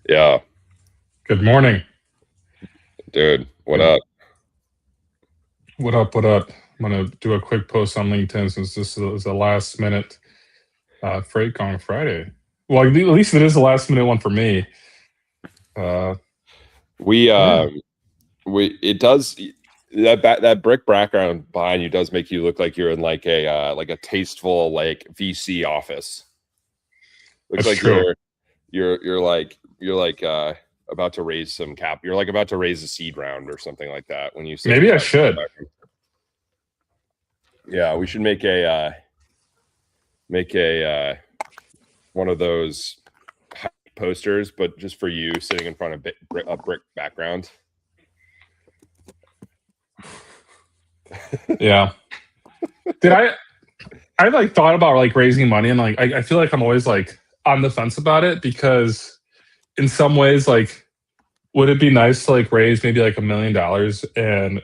Yeah, Good morning. dude. What Good. up? What up? What up? I'm gonna do a quick post on LinkedIn since this is a last minute Freight Gong Friday. Well, at least it is the last minute one for me. Uh, We yeah, we it does that brick background behind you does make you look like you're in like a tasteful like VC office. Looks that's like true. you're about to raise some cap. You're like about to raise a seed round or something like that when you sit Maybe I behind. should. Yeah, we should make a one of those posters, but just for you sitting in front of a brick background. Yeah. Did I like thought about like raising money and like I feel like I'm always like on the fence about it because in some ways like would it be nice to like raise maybe like $1 million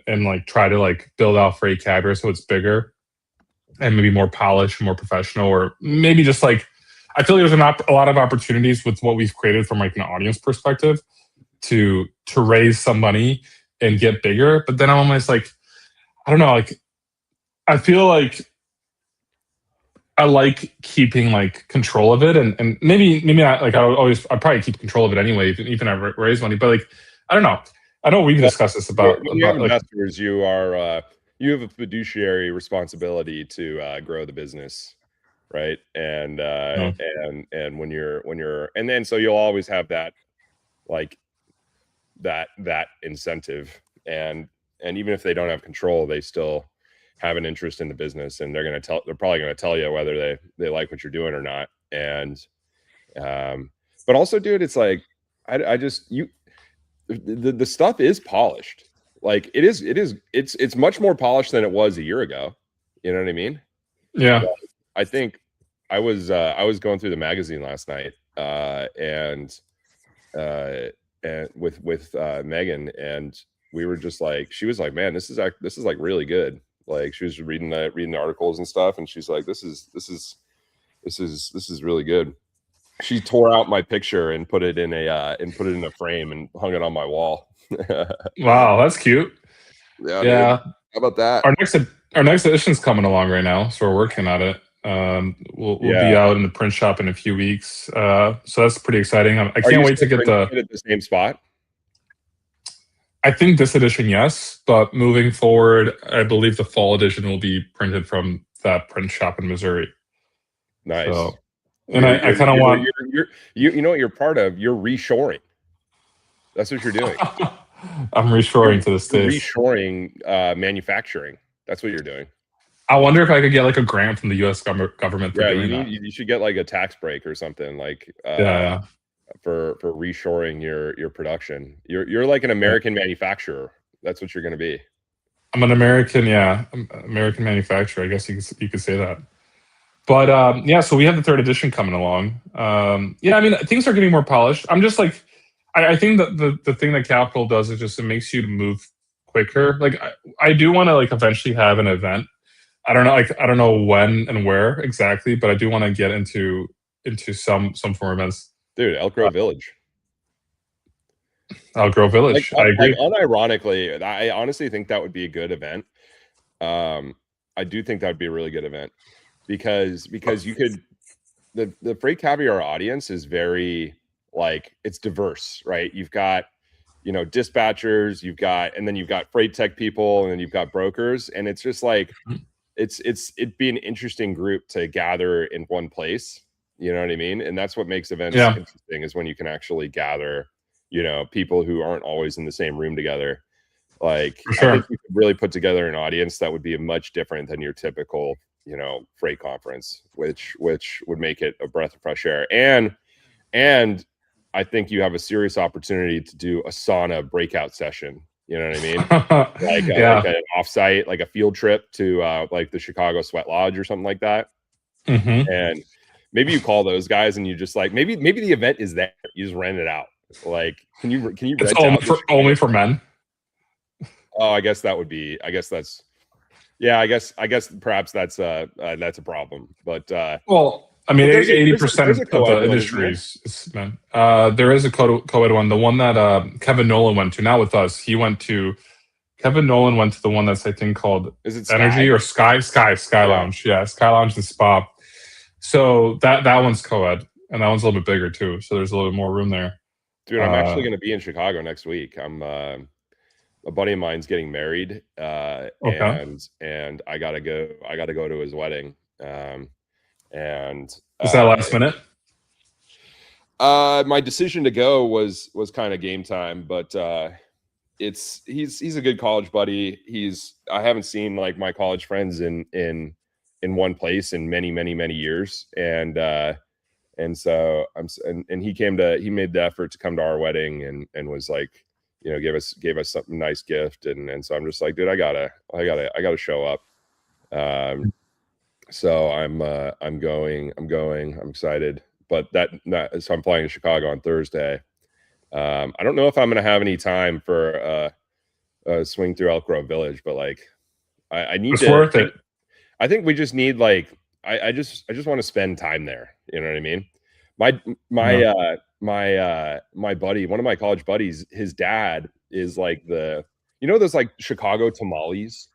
and like try to like build out Freight Caviar so it's bigger and maybe more polished, more professional, or maybe just like I feel like there's a lot of opportunities with what we've created from like an audience perspective to raise some money and get bigger. But then I'm almost like I don't know, like I feel like I like keeping like control of it, and maybe not like I probably keep control of it anyway, even if I raise money. But like I don't know. I know we've Well, discussed this when you have about like investors, you have a fiduciary responsibility to grow the business, right? you know, And when you're and then so you'll always have that like that incentive, and even if they don't have control, they still have an interest in the business, and they're probably going to tell you whether they like what you're doing or not. And but also, dude, it's like I just you the stuff is polished. Like it's much more polished than it was a year ago. You know what I mean? yeah. Like, I think I was going through the magazine last night, uh and with Megan, and we were just like, she was like, man, this is like really good. Like she was reading the articles and stuff, and she's like, this is really good. She tore out my picture and put it in a frame and hung it on my wall. Wow, that's cute. Yeah, dude. Yeah, How about that? our next our next edition's coming along right now, so we're working on it. We'll be Yeah. out in the print shop in a few weeks, so that's pretty exciting. I Are can't you wait to still get printing the. it at the same spot? I think this edition, yes, but moving forward, I believe the fall edition will be printed from that print shop in Missouri. Nice. So, and I kind of want. You know what you're part of? You're reshoring. That's what you're doing. I'm reshoring to the You're states. reshoring manufacturing. That's what you're doing. I wonder if I could get like a grant from the U.S. government for Yeah, doing that. you should get like a tax break or something, like Yeah, for reshoring your production. You're like an yeah. American manufacturer. That's what you're going to be. I'm an American, yeah, American manufacturer. I guess you could say that. But yeah, so we have the third edition coming along. Yeah, I mean things are getting more polished. I'm just like, I think that the thing that Capital does is just it makes you move quicker. Like I do want to like eventually have an event. I don't know, like I don't know when and where exactly, but I do want to get into some form of events. Dude, Elk Uh, Grove Village. Grove Like Village. I like agree. unironically, I honestly think that would be a good event. Um, I do think that would be a really good event because you could the Freight Caviar audience is very like it's diverse, right? You've got dispatchers, and then you've got freight tech people, and then you've got brokers, and it's just like it'd be an interesting group to gather in one place. You know what I mean? And that's what makes events Yeah, interesting, is when you can actually gather, people who aren't always in the same room together. Like, for I think sure. you could really put together an audience that would be much different than your typical, freight conference, which would make it a breath of fresh air. And I think you have a serious opportunity to do a sauna breakout session. You know what I mean? Like Yeah. an offsite, like a field trip to like the Chicago Sweat Lodge or something like that. Hmm. And maybe you call those guys, and you just like, maybe the event is there. You just rent it out. Like, can you It's rent out the Chicago? only for men. Oh, I guess that would be. I guess that's. Yeah, I guess perhaps that's a problem. But Well, I mean, But 80% there's a of the co-ed one, isn't industry there? is men. There is a co-ed one. The one that Kevin Nolan went to, not with us. Kevin Nolan went to the one that's, I think, called Is it Energy Sky? or Sky Yeah. Lounge. Yeah, Sky Lounge and Spa. So that one's co-ed, and that one's a little bit bigger too. So there's a little bit more room there. Dude, I'm actually going to be in Chicago next week. I'm a buddy of mine's getting married, Okay. and I gotta go. I gotta go to his wedding. And Is that last minute? my decision to go was kind of game time, but he's a good college buddy. I haven't seen like my college friends in one place in many years, and so he made the effort to come to our wedding and was like, you know, gave us something nice gift, and so I'm just like, dude, I gotta show up. So I'm going. I'm excited, but so I'm flying to Chicago on Thursday. I don't know if I'm gonna have any time for a swing through Elk Grove Village, but like I need It's to. worth it. I think we just need like I just want to spend time there. You know what I mean? My buddy, one of my college buddies, his dad is like those like Chicago tamales.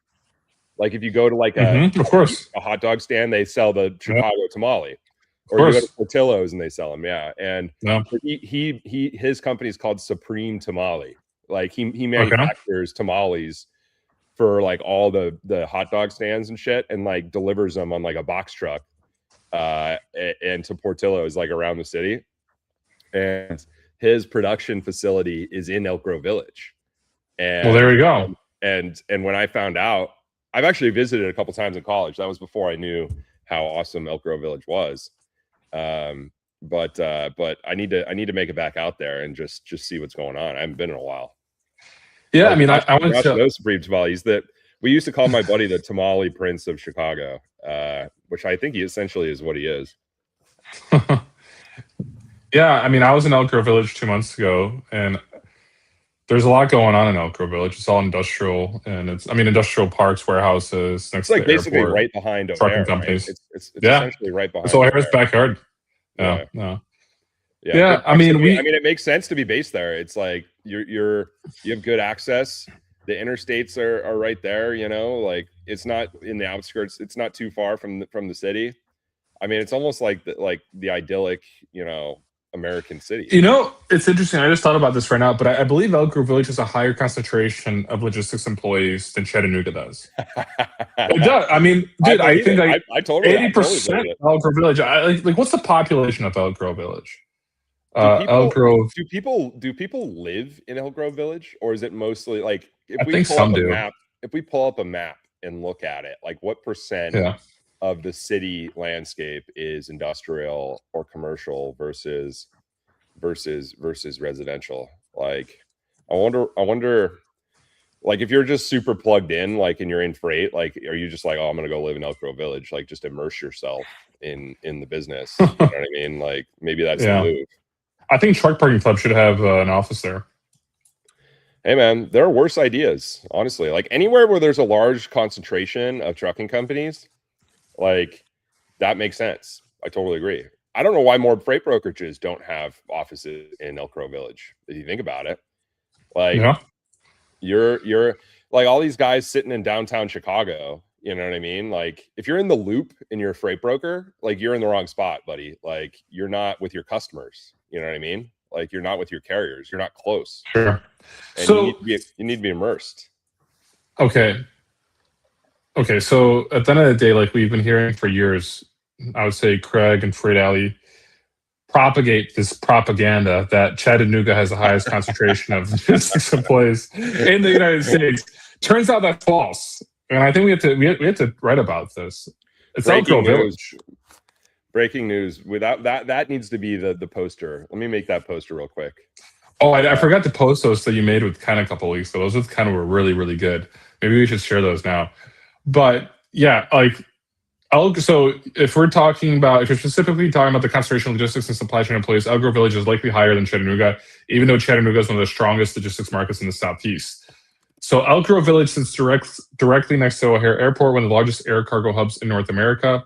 Like if you go to like Of course. a hot dog stand, they sell the Yeah, Chicago tamale. of Or you go to course. Portillo's and they sell them, yeah. And Yeah. his company's called Supreme Tamale. Like he Okay. manufactures tamales for like all the hot dog stands and shit, and like delivers them on like a box truck, and to Portillo's like around the city. And his production facility is in Elk Grove Village. And Well, there you go. and when I found out, I've actually visited a couple times in college. That was before I knew how awesome Elk Grove Village was. But I need to make it back out there and just see what's going on. I haven't been in a while. Yeah, Like, I mean, I went to. those Supreme tamales that we used to call my buddy the Tamale Prince of Chicago, which I think he essentially is what he is. Yeah, I mean, I was in Elk Grove Village 2 months ago, and there's a lot going on in Elk Grove Village. It's all industrial, and industrial parks, warehouses, next It's like to the basically airport, right behind trucking O'Hare, companies. right? It's Yeah, essentially right behind. it's O'Hare's O'Hare. backyard. Yeah. No. Yeah, Yeah, I mean, it makes sense to be based there. It's like you have good access. The interstates are right there. You know, like it's not in the outskirts. It's not too far from the city. I mean, it's almost like the idyllic, you know, American city. You know, it's interesting. I just thought about this right now, but I believe Elk Grove Village has a higher concentration of logistics employees than Chattanooga does. It does. I mean, dude, I think like I totally 80% Elk Grove Village. Like, what's the population of Elk Grove Village? Elk Grove. Do people live in Elk Grove Village, or is it mostly like I think some do. if we pull up a map and look at it, like what percent of the city landscape is industrial or commercial versus residential? Like, I wonder, like if you're just super plugged in, like, and you're in freight, like, are you just like, oh, I'm gonna go live in Elk Grove Village, like just immerse yourself in the business? You know what I mean? Like maybe that's the move. I think Truck Parking Club should have an office there. Hey man, there are worse ideas, honestly. Like anywhere where there's a large concentration of trucking companies, like that makes sense. I totally agree. I don't know why more freight brokerages don't have offices in Elk Grove Village. If you think about it, like you're like all these guys sitting in downtown Chicago. You know what I mean? Like if you're in the loop and you're a freight broker, like you're in the wrong spot, buddy. Like you're not with your customers. You know what I mean? Like you're not with your carriers. You're not close. Sure. And So you need to be immersed. Okay. So at the end of the day, like we've been hearing for years, I would say Craig and Freight Alley propagate this propaganda that Chattanooga has the highest concentration of logistics employees in the United States. Turns out that's false, and I think we have to write about this. It's Elk Grove Village. Breaking news. Without that needs to be the poster. Let me make that poster real quick. Oh, I forgot to post those that you made with Ken a couple weeks ago. Those kind of were really, really good. Maybe we should share those now. But yeah, like so if you're specifically talking about the concentration of logistics and supply chain employees, Elk Grove Village is likely higher than Chattanooga, even though Chattanooga is one of the strongest logistics markets in the Southeast. So Elk Grove Village sits directly next to O'Hare Airport, one of the largest air cargo hubs in North America.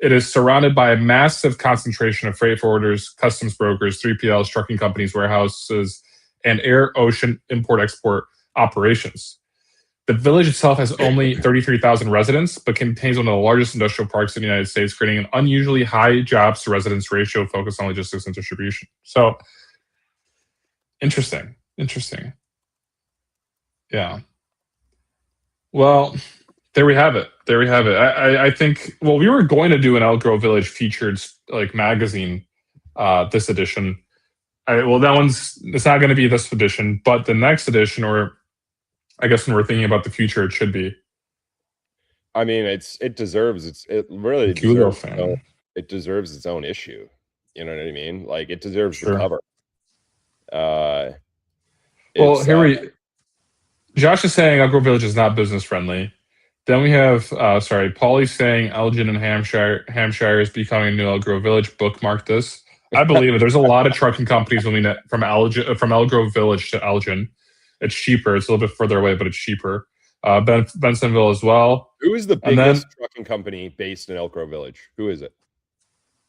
It is surrounded by a massive concentration of freight forwarders, customs brokers, 3PLs, trucking companies, warehouses, and air, ocean, import-export operations. The village itself has only 33,000 residents, but contains one of the largest industrial parks in the United States, creating an unusually high jobs to residents ratio focused on logistics and distribution. So, interesting. Yeah. Well, there we have it. I think. Well, we were going to do an Elk Grove Village featured like magazine this edition. It's not going to be this edition, but the next edition, or I guess when we're thinking about the future, it should be. I mean, it deserves it deserves its own issue. You know what I mean? Like it deserves the cover. Josh is saying Elk Grove Village is not business friendly. Then we have Paulie's saying Elgin and Hampshire is becoming a new Elk Grove Village. Bookmark this. I believe it. There's a lot of trucking companies moving from Elk Grove Village to Elgin. It's cheaper. It's a little bit further away, but it's cheaper. Bensonville as well. Who is the biggest trucking company based in Elk Grove Village? Who is it?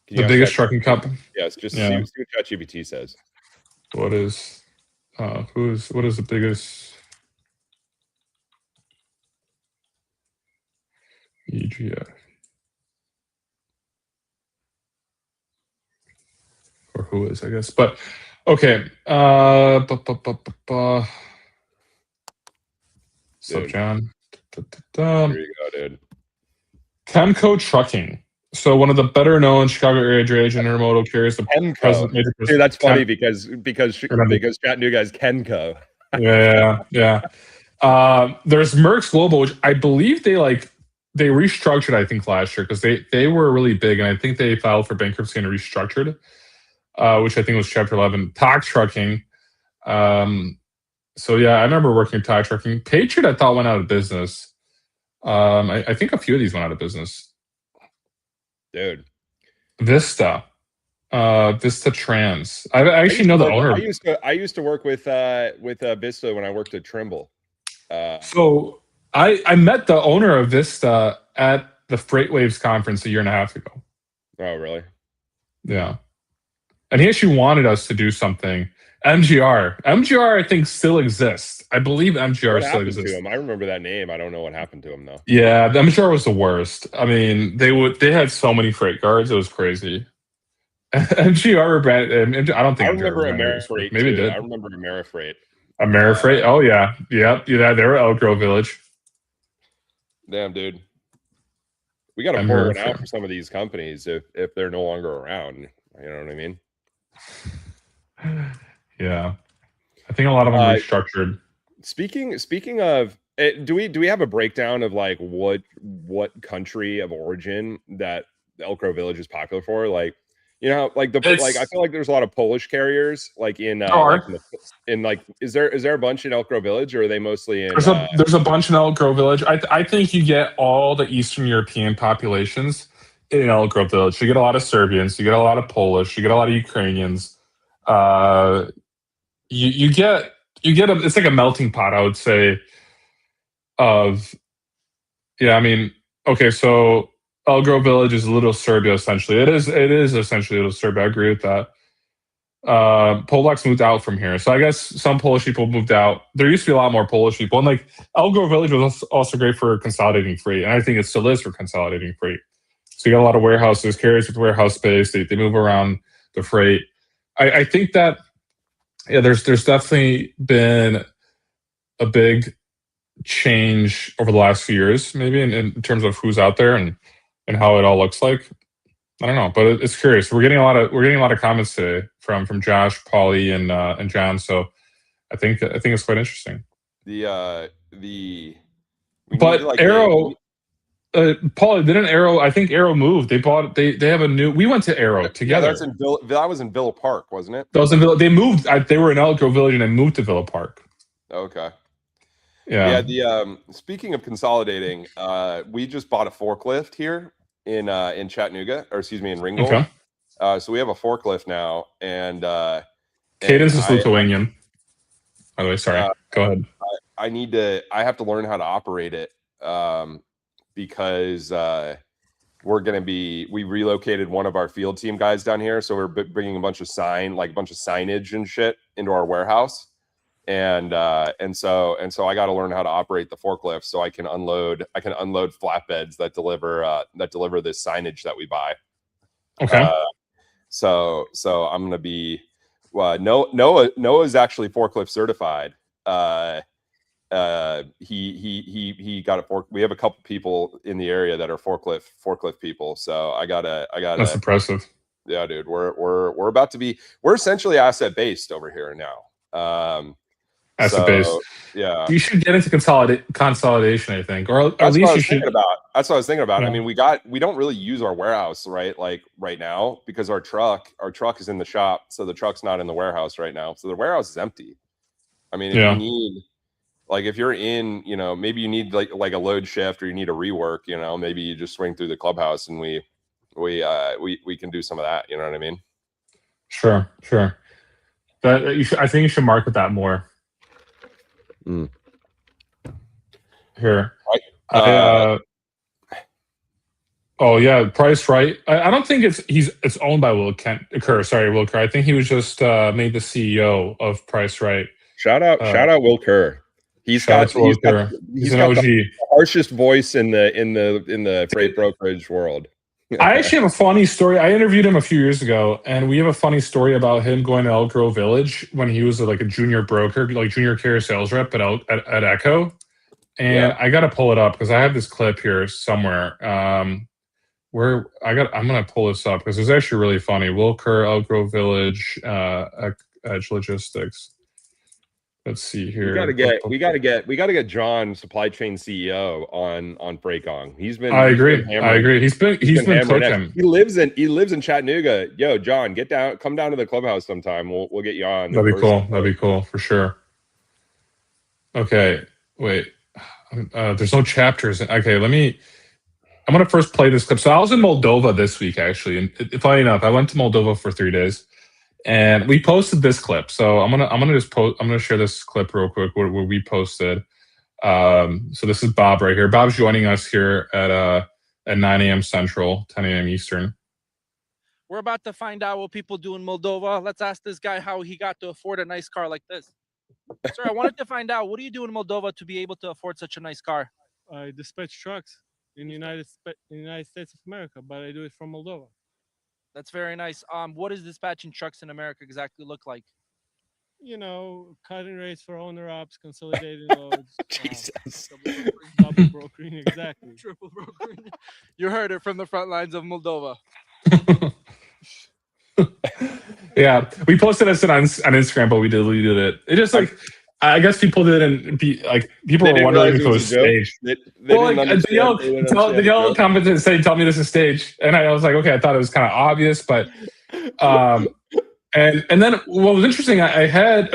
The biggest trucking company? Yes, just see what ChatGPT says. What is the biggest EGF? Or who is, I guess. But okay. So John. There you go, dude. Chemco Trucking. So one of the better known Chicago area drayage and intermodal carriers. Chemco. Dude, that's funny because Chattanooga is Kenco. Yeah. There's Merck's Global, which I believe they restructured, I think, last year because they were really big, and I think they filed for bankruptcy and restructured, which I think was Chapter 11. Tox Trucking. So yeah, I remember working at Tox Trucking. Patriot, I thought, went out of business. I think a few of these went out of business. Dude. Vista Trans. I actually know the owner. I used to work with Vista when I worked at Trimble. So I met the owner of Vista at the Freight Waves conference a year and a half ago. Oh, really? Yeah. And he actually wanted us to do something. MGR, I think, still exists. I believe MGR still exists. To him? I remember that name. I don't know what happened to him though. Yeah, the MGR was the worst. I mean, they had so many freight guards. It was crazy. MGR, I don't think. I remember Amerifreight. Maybe it did. I remember Amerifreight. Amerifreight. Oh yeah. Yep. Yeah, they were Elk Grove Village. Damn, dude. We got to pull one out for some of these companies if they're no longer around. You know what I mean? Yeah, I think a lot of them restructured. Speaking of, do we have a breakdown of like what country of origin that Elk Grove Village is popular for? Like, you know, I feel like there's a lot of Polish carriers like is there a bunch in Elk Grove Village, or are they mostly in? There's a bunch in Elk Grove Village. I think you get all the Eastern European populations in Elk Grove Village. You get a lot of Serbians, you get a lot of Polish, you get a lot of Ukrainians. You get it's like a melting pot, I would say. I mean, okay, so Elk Grove Village is a little Serbia essentially. It is essentially a little Serbia. I agree with that. Polacks moved out from here, so I guess some Polish people moved out. There used to be a lot more Polish people, and like Elk Grove Village was also great for consolidating freight, and I think it still is for consolidating freight. So you got a lot of warehouses, carriers with warehouse space. They move around the freight. I think that. Yeah, there's definitely been a big change over the last few years, maybe in terms of who's out there and how it all looks like. I don't know, but it's curious. We're getting a lot of comments today from Josh, Paulie, and John. So I think it's quite interesting. Arrow. Paul, didn't Arrow? I think Arrow moved. They have a new. We went to Arrow together. Yeah, that was in Villa Park, wasn't it? That was in Villa. They moved. They were in Elk Grove Village and they moved to Villa Park. Okay. Yeah. Speaking of consolidating, we just bought a forklift here in Chattanooga, or excuse me, in Ringgold. Okay. So we have a forklift now, and Cadence is Lithuanian. By the way, sorry. Go ahead. I have to learn how to operate it. Because we relocated one of our field team guys down here, so we're bringing a bunch of signage and shit into our warehouse, and so I got to learn how to operate the forklift so I can unload flatbeds that deliver this signage that we buy. Okay. So I'm gonna be Noah's actually forklift certified. He got a fork. We have a couple people in the area that are forklift people. So I gotta. That's impressive. Yeah, dude. We're about to be. We're essentially asset based over here now. Asset based. Yeah. You should get into consolidation, I think, or That's at least what I you was should. thinking about. That's what I was thinking about. Yeah. I mean, we don't really use our warehouse, right? Like right now, because our truck is in the shop, so the truck's not in the warehouse right now. So the warehouse is empty. I mean, if you need, like, if you're in, maybe you need like a load shift or you need a rework, maybe you just swing through the clubhouse and we can do some of that. You know what I mean? Sure. But I think you should market that more. Here. Oh yeah, Price Right. I don't think it's owned by Will Kerr. Sorry, Will Kerr. I think he was just made the CEO of Price Right. Shout out Will Kerr. He's got the harshest voice in the freight brokerage world. I actually have a funny story. I interviewed him a few years ago, and we have a funny story about him going to Elk Grove Village when he was like a junior broker, like junior carrier sales rep at Echo. And I got to pull it up because I have this clip here somewhere. I'm gonna pull this up because it's actually really funny. Will Kerr, Elk Grove Village, Edge Logistics. Let's see here. We gotta get John, supply chain CEO, on Freight Gong. I agree. He's been cooking. He lives in Chattanooga. Yo, John, come down to the clubhouse sometime. We'll get you on. That'd be cool for sure. Okay, wait. There's no chapters. Okay, I'm gonna first play this clip. So I was in Moldova this week, actually, and funny enough, I went to Moldova for 3 days. And we posted this clip, so I'm gonna share this clip real quick where we posted. So this is Bob right here. Bob's joining us here at 9 a.m. Central, 10 a.m. Eastern. We're about to find out what people do in Moldova. Let's ask this guy how he got to afford a nice car like this. Sir, I wanted to find out, what do you do in Moldova to be able to afford such a nice car? I dispatch trucks in the United States of America, but I do it from Moldova. That's very nice. What does dispatching trucks in America exactly look like? Cutting rates for owner ops, consolidating loads. Jesus. Double brokering, exactly. Triple brokering. You heard it from the front lines of Moldova. Yeah, we posted this on Instagram, but we deleted it. It just I guess people didn't people were wondering if it was staged. The yellow commented saying, "Tell me this is staged," and I was like, okay, I thought it was kind of obvious, but and then what was interesting, I had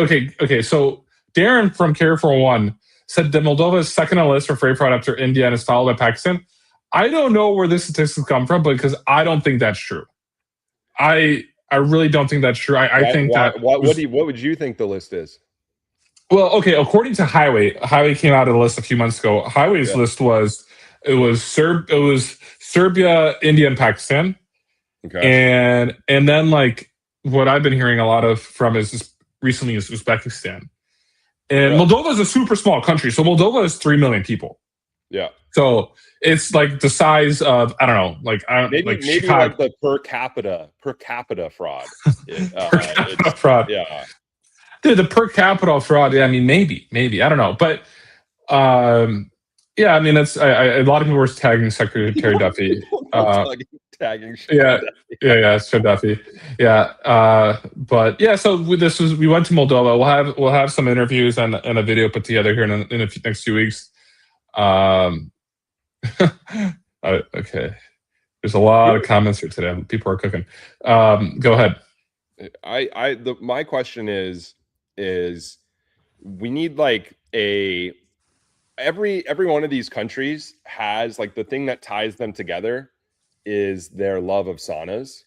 so Darren from Care 401 said that Moldova is second on the list for freight fraud after India and is followed by Pakistan. I don't know where this statistics come from, because I don't think that's true. I really don't think that's true. What would you think the list is? Well, okay, according to Highway came out of the list a few months ago. Highway's list was Serbia, India, and Pakistan. Okay. And then like what I've been hearing a lot of from is Uzbekistan. And Moldova is a super small country. So Moldova is 3 million people. Yeah. So it's like the size of, I don't know, maybe like the per capita fraud. Per capita fraud. Yeah. Dude, the per capita fraud. Yeah, I mean, maybe I don't know, but yeah, I mean, that's a lot of people were tagging Secretary Duffy. Tagging. Secretary Duffy. Yeah, but yeah. So we went to Moldova. We'll have some interviews and a video put together here in the next few weeks. Okay. There's a lot of comments here today. People are cooking. Go ahead. My question is we need like every one of these countries has like the thing that ties them together is their love of saunas.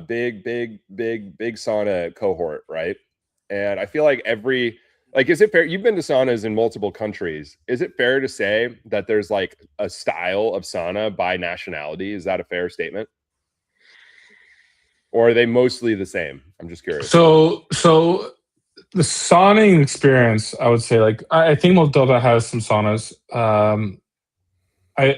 Big sauna cohort, right? And I feel like every Like, is it fair? You've been to saunas in multiple countries. Is it fair to say that there's like a style of sauna by nationality? Is that a fair statement? Or are they mostly the same? I'm just curious. So the sauning experience, I would say, like I think Moldova has some saunas.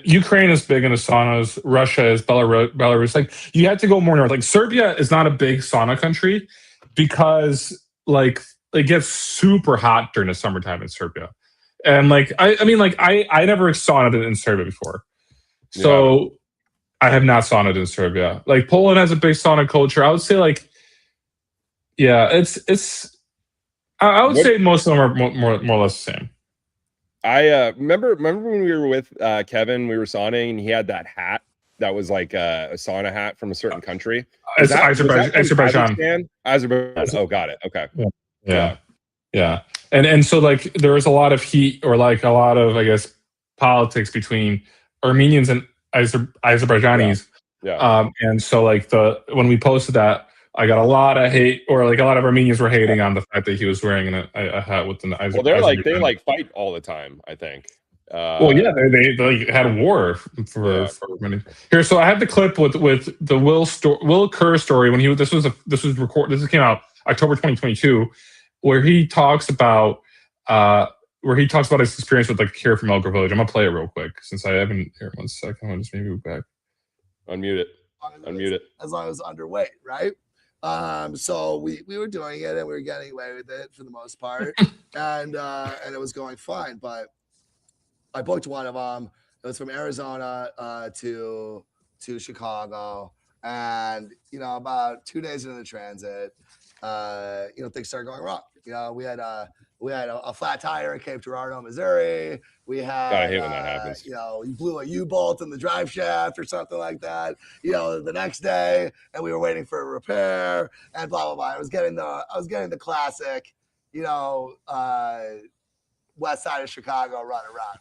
Ukraine is big into saunas. Russia is Belarus. Like you had to go more north. Like Serbia is not a big sauna country because like it gets super hot during the summertime in Serbia. And like I mean like I never saunaed in Serbia before. So I have not saunaed in Serbia. Like Poland has a big sauna culture. I would say like yeah, it's I would say most of them are more or less the same. I remember when we were with Kevin, we were sauning, and he had that hat that was like a sauna hat from a certain country. It's Azerbaijan. Azerbaijan. Oh, got it. Okay. Yeah. And so like there was a lot of heat or like a lot of I guess politics between Armenians and Azerbaijanis. Yeah. And so like when we posted that, I got a lot of hate, or like a lot of Armenians were hating on the fact that he was wearing a hat with an Well, they like fight all the time, I think. Well, yeah, they had war for many. Here, so I have the clip with the Will Kerr story when this came out October 2022, where he talks about his experience with like Kira from Elk Grove Village. I'm gonna play it real quick since I haven't. Here, 1 second. I'll just maybe go back. Unmute it. As long as underweight, right? So we were doing it and we were getting away with it for the most part, and it was going fine. But I booked one of them. It was from Arizona to Chicago, and about 2 days into the transit, things started going wrong. We had a flat tire in Cape Girardeau, Missouri. We had, I hate when that happens. You blew a U-bolt in the drive shaft or something like that. The next day, and we were waiting for a repair and blah blah blah. I was getting the classic, west side of Chicago run around,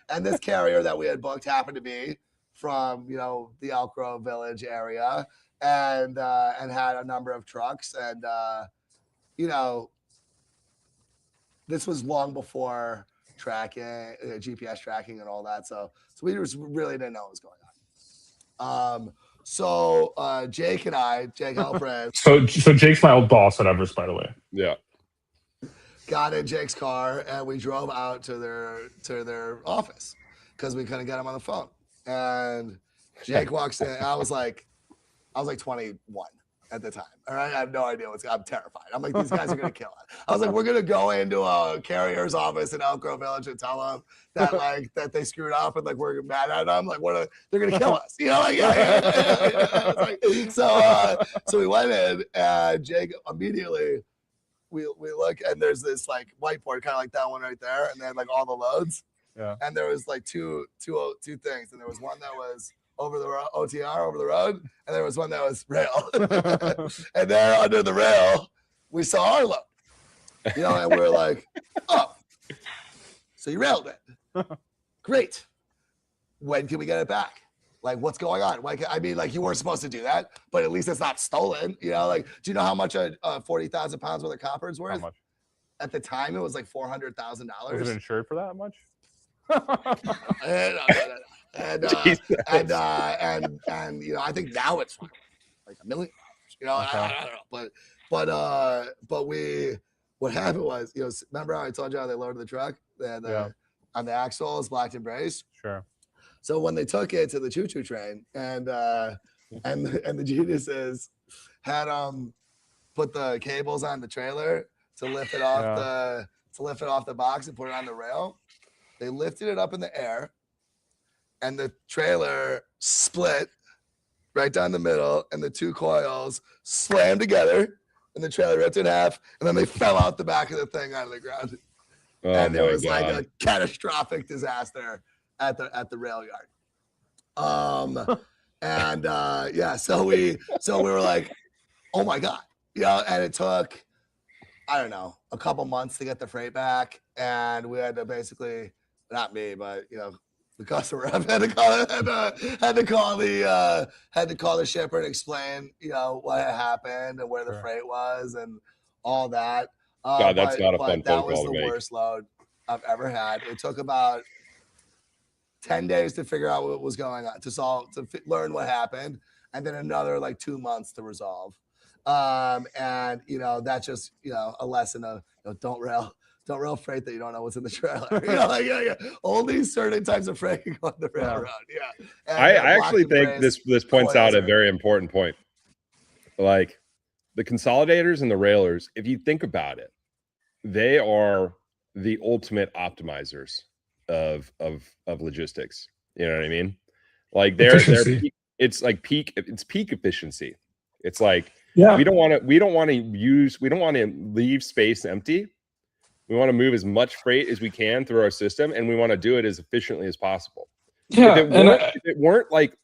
and this carrier that we had booked happened to be from the Elk Grove Village area, and had a number of trucks, and this was long before tracking, GPS tracking, and all that. So we just really didn't know what was going on. So Jake Halprin. So Jake's my old boss at Everest, by the way. Yeah. Got in Jake's car and we drove out to their office because we couldn't get him on the phone. And Jake walks in. I was like 21 at the time. All right, I have no idea I'm terrified. I'm like, these guys are gonna kill us. I was like, we're gonna go into a carrier's office in Elk Grove Village and tell them that that they screwed up and like we're mad at them. Like, they're gonna kill us. So we went in and Jake immediately. We look and there's this like whiteboard, kind of like that one right there, and then like all the loads. Yeah. And there was like two things, and there was one that was over the road, OTR over the road, and there was one that was rail. And there under the rail, we saw our load. And we were like, oh, so you railed it. Great. When can we get it back? Like, what's going on? Like, I mean, like, you weren't supposed to do that, but at least it's not stolen. Like, do you know how much 40,000 pounds worth of copper is worth? How much? At the time, it was like $400,000. Was it insured for that much? And I think now it's like $1 million. I don't know, but what happened was, remember how I told you how they loaded the truck? They had on the axles, blacked and braced. Sure. So when they took it to the choo-choo train, and the geniuses had put the cables on the trailer to lift it off the box and put it on the rail. They lifted it up in the air, and the trailer split right down the middle, and the two coils slammed together, and the trailer ripped in half, and then they fell out the back of the thing onto the ground. And it was like a catastrophic disaster at the rail yard. So we were like, oh my God. And it took, I don't know, a couple months to get the freight back. And we had to basically, not me, but the customer rep had to call the shipper and explain, what had happened and where the freight was and all that. God, that's not a fun that phone was call the to make. worst load I've ever had. It took about 10 days to figure out what was going on, learn what happened, and then another like 2 months to resolve. And that's just a lesson of don't rail freight that you don't know what's in the trailer. Only certain types of freight can go on the railroad. Yeah. And I actually blocked and think brace this points out coils a are- very important point. Like the consolidators and the railers, if you think about it, they are the ultimate optimizers of logistics. You know what I mean? Like Efficiency. it's peak efficiency. It's like Yeah. we don't want to leave space empty. We want to move as much freight as we can through our system, and we want to do it as efficiently as possible. Yeah. If it weren't like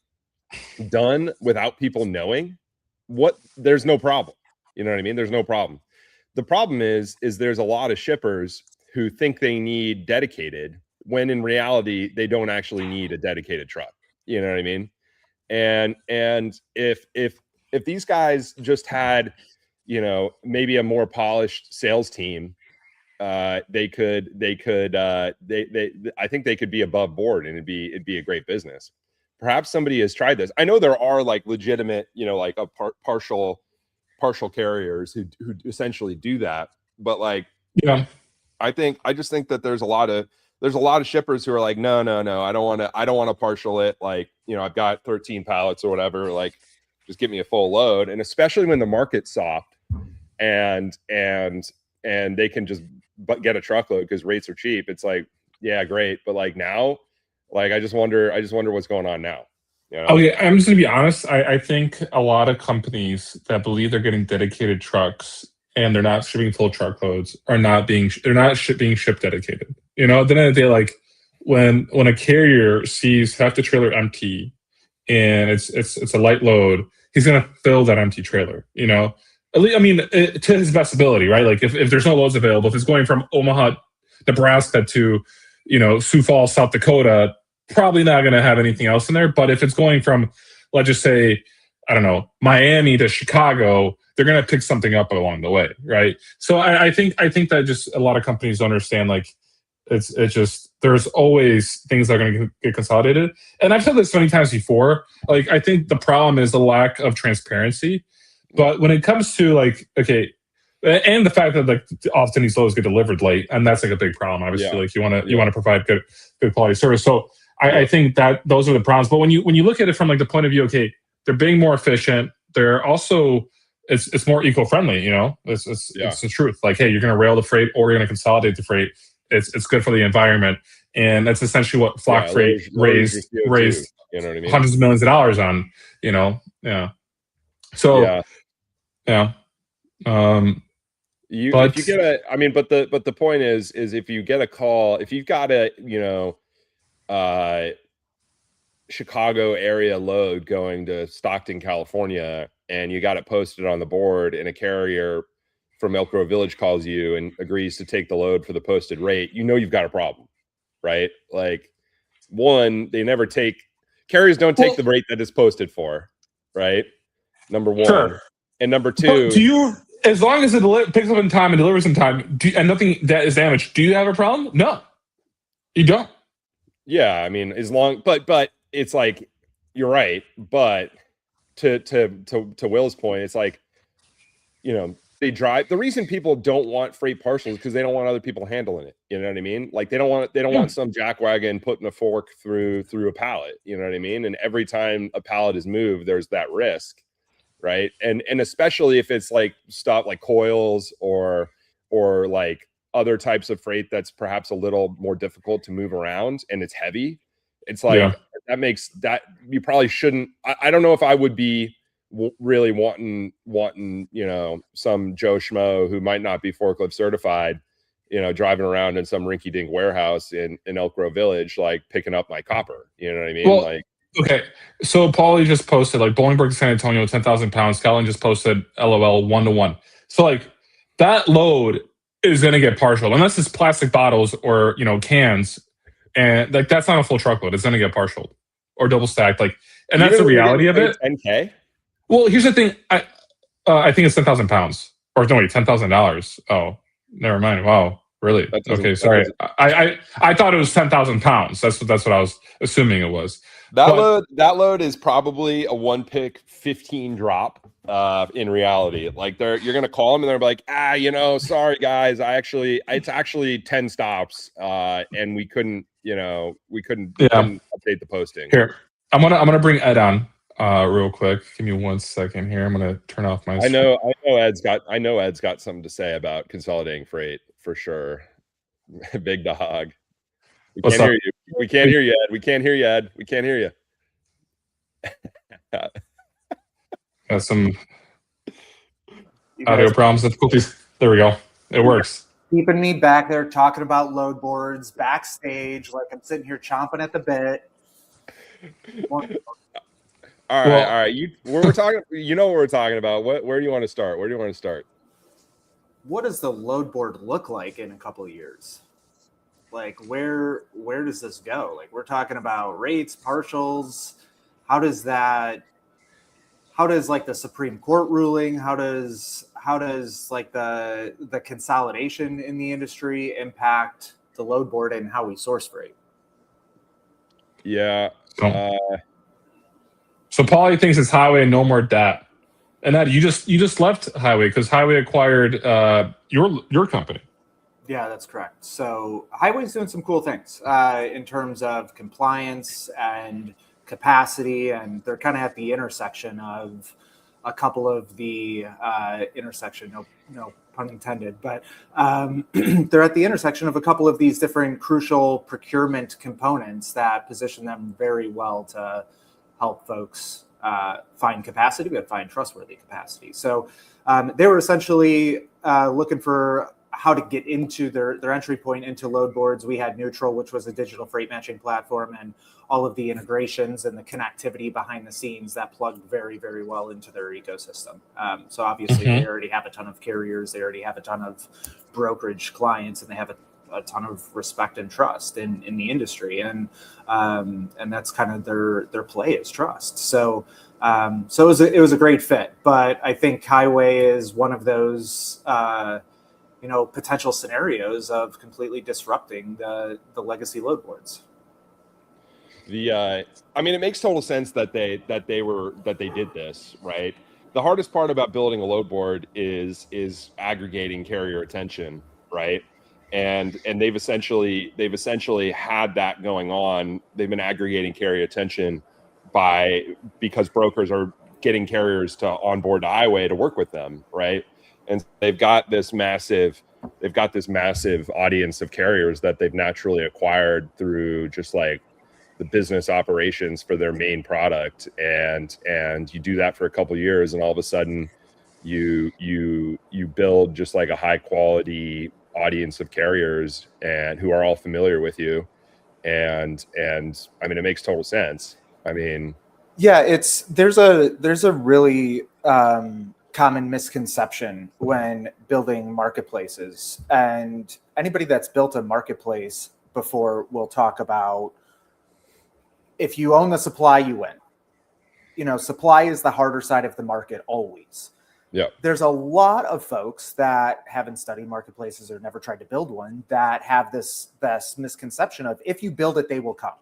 done without people knowing, there's no problem. You know what I mean? There's no problem. The problem is there's a lot of shippers who think they need dedicated when in reality they don't actually need a dedicated truck. You know what I mean? And if these guys just had, maybe a more polished sales team, I think they could be above board, and it'd be a great business. Perhaps somebody has tried this. I know there are like legitimate, like a partial carriers who essentially do that, but like, yeah, I just think that there's a lot of shippers who are like, no, I don't want to partial it. Like, I've got 13 pallets or whatever, like just give me a full load. And especially when the market's soft and they can just get a truckload because rates are cheap. It's like, yeah, great. But like now, like, I just wonder what's going on now. Okay, I'm just gonna be honest. I think a lot of companies that believe they're getting dedicated trucks and they're not shipping full truckloads they're not being shipped dedicated. At the end of the day, like when a carrier sees half the trailer empty and it's a light load, he's gonna fill that empty trailer. At least, I mean, to his best ability, right? Like if there's no loads available, if it's going from Omaha, Nebraska to Sioux Falls, South Dakota, probably not going to have anything else in there. But if it's going from, let's just say, I don't know, Miami to Chicago, they're going to pick something up along the way, right? So I think that just a lot of companies don't understand. Like it's just there's always things that are going to get consolidated. And I've said this many times before. Like I think the problem is the lack of transparency. But when it comes to like, okay, and the fact that like often these loads get delivered late, and that's like a big problem. Obviously, like you want to provide good quality service. So I think that those are the problems. But when you look at it from like the point of view, okay, they're being more efficient. They're also it's more eco-friendly. It's the truth. Like, hey, you're going to rail the freight or you're going to consolidate the freight. It's good for the environment, and that's essentially what Flock Freight raised hundreds of millions of dollars on. So yeah. If you get but the point is if you get a call, if you've got a Chicago area load going to Stockton, California, and you got it posted on the board, and a carrier from Elk Grove Village calls you and agrees to take the load for the posted rate, you've got a problem, right? Like, one, carriers don't take the rate that is posted for, right? Number one. Sure. And number two, as long as it picks up in time and delivers in time, and nothing that is damaged, do you have a problem? No, you don't. Yeah, I mean, but it's like, you're right. But to Will's point, it's like, they drive. The reason people don't want freight parcels is because they don't want other people handling it. You know what I mean? Like they don't want some jackwagon putting a fork through a pallet. You know what I mean? And every time a pallet is moved, there's that risk, right? And especially if it's like stuff like coils or like other types of freight that's perhaps a little more difficult to move around and it's heavy. It's like that makes that you probably shouldn't. I don't know if I would be really wanting some Joe Schmo who might not be forklift certified, driving around in some rinky-dink warehouse in Elk Grove Village, like picking up my copper. You know what I mean? Well, okay, so Paulie just posted like Bolingbrook, San Antonio, 10,000 pounds. Kellen just posted LOL 1-to-1. So like that load is going to get partial unless it's plastic bottles or cans, and like that's not a full truckload. It's going to get partial or double stacked. Like, and that's the reality of it. 10K. Well, here's the thing. I think it's 10,000 pounds. Or no, wait, $10,000. Oh, Never mind. Wow. Really? That doesn't- Okay. that Sorry. doesn't- I thought it was 10,000 pounds. That's what I was assuming it was. That But- load is probably a 1-pick 15 drop. In reality, like you're gonna call them and they're like, sorry guys, it's actually 10 stops, and we couldn't update the posting. Here, I'm gonna bring Ed on real quick. Give me 1 second here. I'm gonna turn off my. I know Ed's got something to say about consolidating freight for sure. Big dog. We What's can't up? hear you. We can't hear you, Ed. We can't hear you, Ed. We can't hear you. Got some audio problems, difficulties. There we go. It works. Keeping me back there talking about load boards backstage, like I'm sitting here chomping at the bit. All right. We're talking. You know what we're talking about. Where do you want to start? What does the load board look like in a couple of years? Like where does this go? Like we're talking about rates, partials. How does like the Supreme Court ruling? How does like the consolidation in the industry impact the load board and how we source freight? Yeah. So Paulie thinks it's Highway and no more debt. And Ed, you just left Highway because Highway acquired your company. Yeah, that's correct. So Highway's doing some cool things in terms of compliance and capacity, and they're kind of at the intersection of a couple of the no pun intended, but they're at the intersection of a couple of these different crucial procurement components that position them very well to help folks find capacity, but find trustworthy capacity. So they were essentially looking for how to get into their entry point into load boards. We had Neutral, which was a digital freight matching platform, and all of the integrations and the connectivity behind the scenes that plugged very, very well into their ecosystem. So obviously they already have a ton of carriers, they already have a ton of brokerage clients, and they have a ton of respect and trust in the industry. And that's kind of their play is trust. So it was a great fit, but I think Highway is one of those potential scenarios of completely disrupting the legacy load boards. It makes total sense that they did this, right? The hardest part about building a load board is aggregating carrier attention, right? And they've essentially had that going on. They've been aggregating carrier attention because brokers are getting carriers to onboard to Highway to work with them, right? And they've got this massive audience of carriers that they've naturally acquired through just like the business operations for their main product. And you do that for a couple of years, and all of a sudden you build just like a high quality audience of carriers and who are all familiar with you. And it makes total sense. Yeah, there's a really common misconception when building marketplaces, and anybody that's built a marketplace before will talk about, if you own the supply, you win. Supply is the harder side of the market always. Yeah. There's a lot of folks that haven't studied marketplaces or never tried to build one that have this misconception of, if you build it, they will come.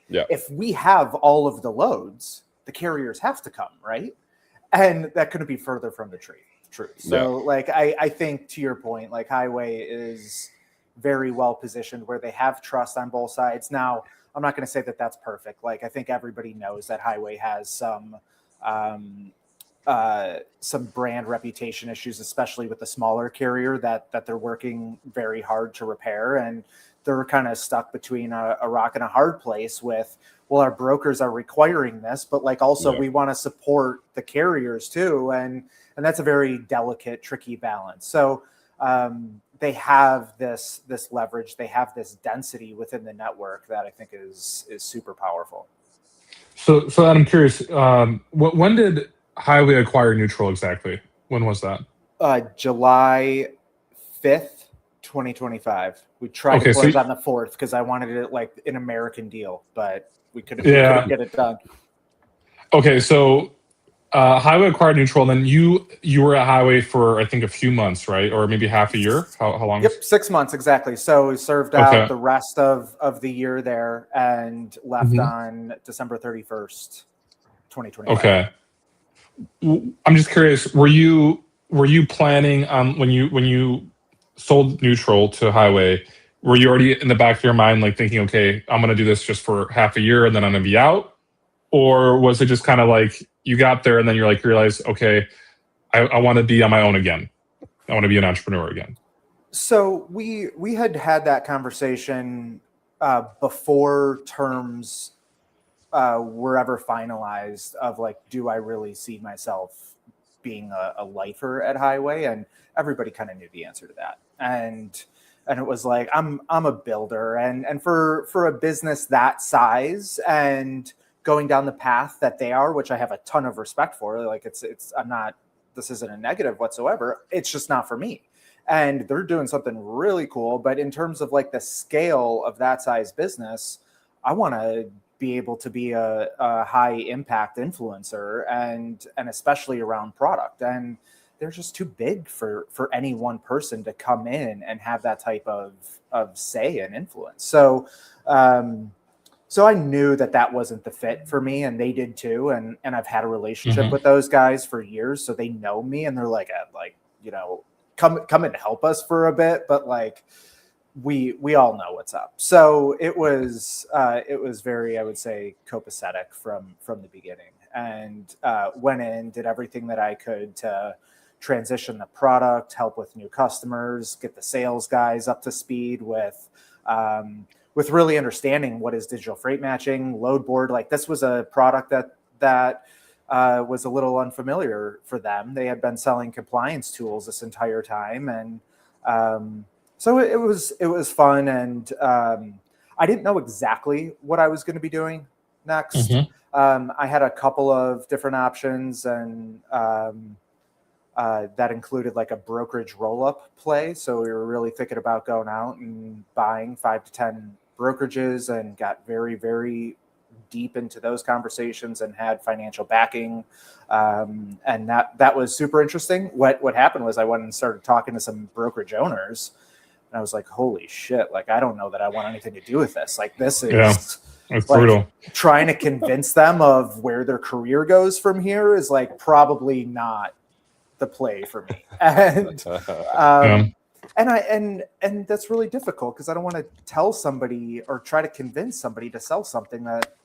Yeah. If we have all of the loads, the carriers have to come, right? And that couldn't be further from the truth. So I think, to your point, like Highway is very well positioned where they have trust on both sides. Now, I'm not going to say that that's perfect. Like, I think everybody knows that Highway has some brand reputation issues, especially with the smaller carrier that they're working very hard to repair. And they're kind of stuck between a rock and a hard place with, well, our brokers are requiring this, but like also we want to support the carriers too. And that's a very delicate, tricky balance. So they have this leverage, they have this density within the network that I think is super powerful. So I'm curious, when did Highway acquire Neutral exactly? When was that? July 5th, 2025. We tried to close on the 4th because I wanted it like an American deal, but we couldn't get it done. Okay, so Highway acquired Neutral, and then you were at Highway for I think a few months, right, or maybe half a year. How long? Yep, 6 months exactly. So we served Okay. out the rest of the year there and left Mhm. on December 31st, 2025. Okay. I'm just curious. Were you planning on when you sold Neutral to Highway? Were you already in the back of your mind like thinking, okay, I'm gonna do this just for half a year and then I'm gonna be out, or was it just kind of like you got there and then you're like you realized, okay, I want to be on my own again. I want to be an entrepreneur again. So we had that conversation before terms were ever finalized of like, do I really see myself being a lifer at Highway? And everybody kind of knew the answer to that. And it was like, I'm a builder, and for a business that size and going down the path that they are, which I have a ton of respect for, like I'm not, this isn't a negative whatsoever. It's just not for me. And they're doing something really cool. But in terms of like the scale of that size business, I want to be able to be a high impact influencer and especially around product. And they're just too big for any one person to come in and have that type of say and influence. So, so I knew that wasn't the fit for me, and they did too. And I've had a relationship with those guys for years, so they know me, and they're like, come and help us for a bit, but like we all know what's up. So it was very, I would say, copacetic from the beginning, and went in, did everything that I could to transition the product, help with new customers, get the sales guys up to speed with really understanding what is digital freight matching, load board. Like this was a product that was a little unfamiliar for them. They had been selling compliance tools this entire time, and so it was fun. And I didn't know exactly what I was going to be doing next. I had a couple of different options, and that included like a brokerage roll-up play. So we were really thinking about going out and buying 5 to 10 brokerages, and got very, very deep into those conversations and had financial backing. And that was super interesting. What happened was I went and started talking to some brokerage owners, and I was like, holy shit, like, I don't know that I want anything to do with this. Like, this is it's like brutal. Trying to convince them of where their career goes from here is like probably not the play for me. And and that's really difficult because I don't want to tell somebody or try to convince somebody to sell something that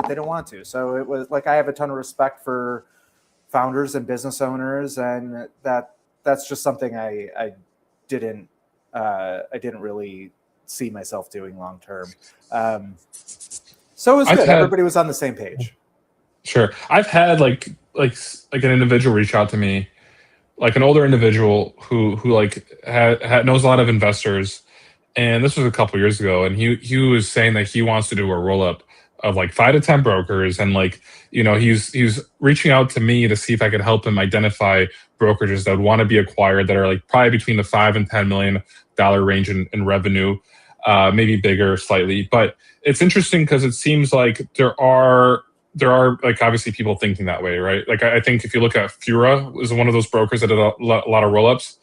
they don't want to. So it was like, I have a ton of respect for founders and business owners, and that's just something I didn't really see myself doing long term. So it was good. Everybody was on the same page. Sure. I've had like an individual reach out to me, like an older individual who like knows a lot of investors, and this was a couple years ago, and he was saying that he wants to do a roll up of like 5 to 10 brokers, and like, you know, he's reaching out to me to see if I could help him identify brokerages that would want to be acquired that are like probably between the $5 and $10 million range in revenue, maybe bigger slightly. But it's interesting because it seems like there are like obviously people thinking that way, right? Like I think if you look at Fura is one of those brokers that did a lot of roll-ups.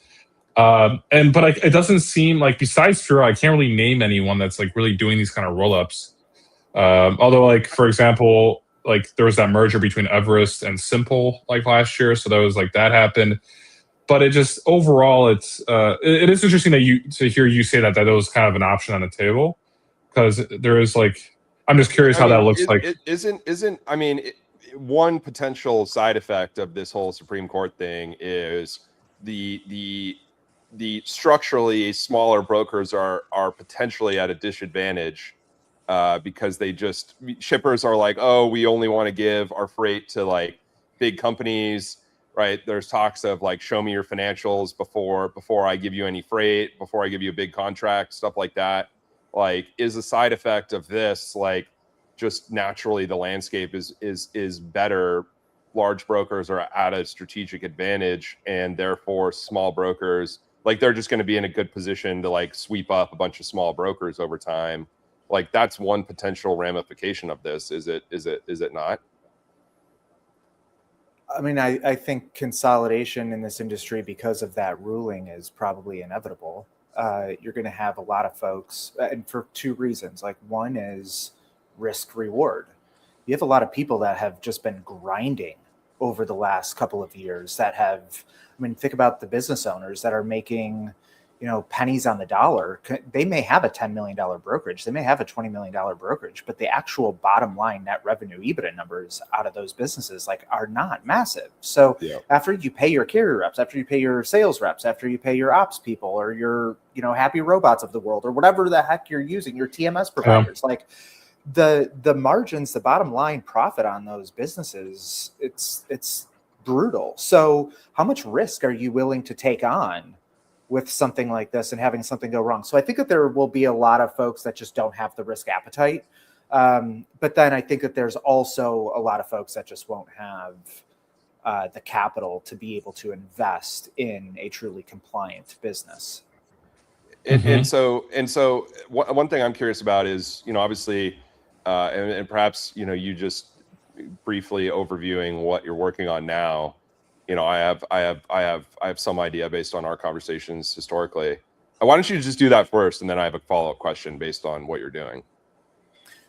But it doesn't seem like, besides Fura, I can't really name anyone that's like really doing these kind of roll-ups. Although, like, for example, like there was that merger between Everest and Simple like last year, so that was like that happened. But it just overall, it is interesting to hear you say that was kind of an option on the table, because there is like, I'm just curious how that looks like. It isn't. I mean, one potential side effect of this whole Supreme Court thing is the structurally smaller brokers are potentially at a disadvantage. Because shippers are like, oh, we only want to give our freight to like big companies, right? There's talks of like, show me your financials before I give you any freight, before I give you a big contract, stuff like that. Like, is a side effect of this, like, just naturally the landscape is better. Large brokers are at a strategic advantage, and therefore small brokers, like, they're just going to be in a good position to like sweep up a bunch of small brokers over time. Like, that's one potential ramification of this. Is it not? I mean, I think consolidation in this industry because of that ruling is probably inevitable. You're going to have a lot of folks, and for two reasons. Like, one is risk reward. You have a lot of people that have just been grinding over the last couple of years that have, I mean, think about the business owners that are making, pennies on the dollar. They may have a $10 million brokerage. They may have a $20 million brokerage, but the actual bottom line net revenue EBITDA numbers out of those businesses are not massive. So after you pay your carrier reps, after you pay your sales reps, after you pay your ops people or your, happy robots of the world or whatever the heck you're using, your TMS providers, the margins, the bottom line profit on those businesses, it's brutal. So how much risk are you willing to take on with something like this and having something go wrong? So I think that there will be a lot of folks that just don't have the risk appetite. But then I think that there's also a lot of folks that just won't have the capital to be able to invest in a truly compliant business. And so one thing I'm curious about is, obviously, and perhaps, you just briefly overviewing what you're working on now. I have some idea based on our conversations historically. Why don't you just do that first, and then I have a follow-up question based on what you're doing.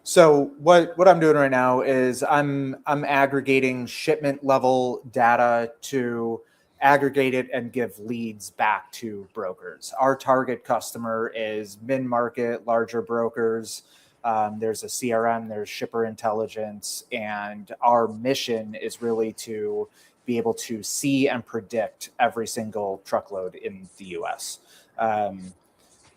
So what I'm doing right now is I'm aggregating shipment level data to aggregate it and give leads back to brokers. Our target customer is mid-market, larger brokers. There's a CRM, there's shipper intelligence, and our mission is really to be able to see and predict every single truckload in the US.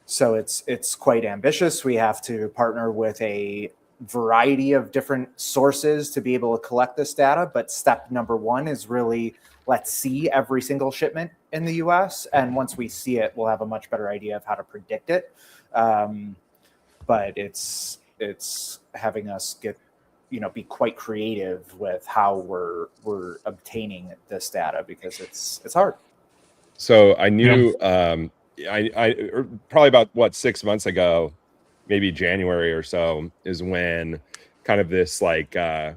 So it's quite ambitious. We have to partner with a variety of different sources to be able to collect this data. But step number one is really, let's see every single shipment in the US. And once we see it, we'll have a much better idea of how to predict it. But it's having us be quite creative with how we're obtaining this data, because it's hard. So I knew I probably about 6 months ago, maybe January or so, is when kind of this maybe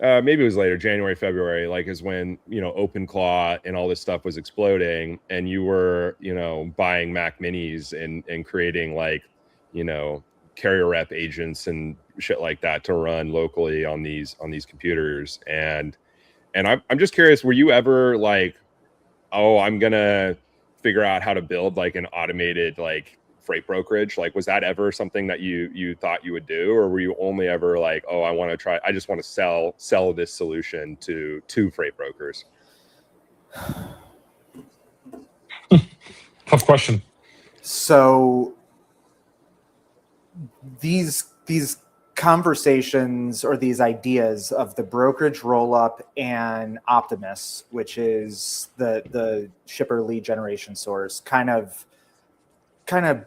it was later, January, February, is when OpenClaw and all this stuff was exploding, and you were buying Mac Minis and creating carrier rep agents and shit like that to run locally on these computers. And I'm just curious, were you ever I'm gonna figure out how to build an automated freight brokerage? Was that ever something that you thought you would do, or were you only ever I just want to sell this solution to freight brokers? Tough question. So these conversations or these ideas of the brokerage roll-up and Optimus, which is the shipper lead generation source, kind of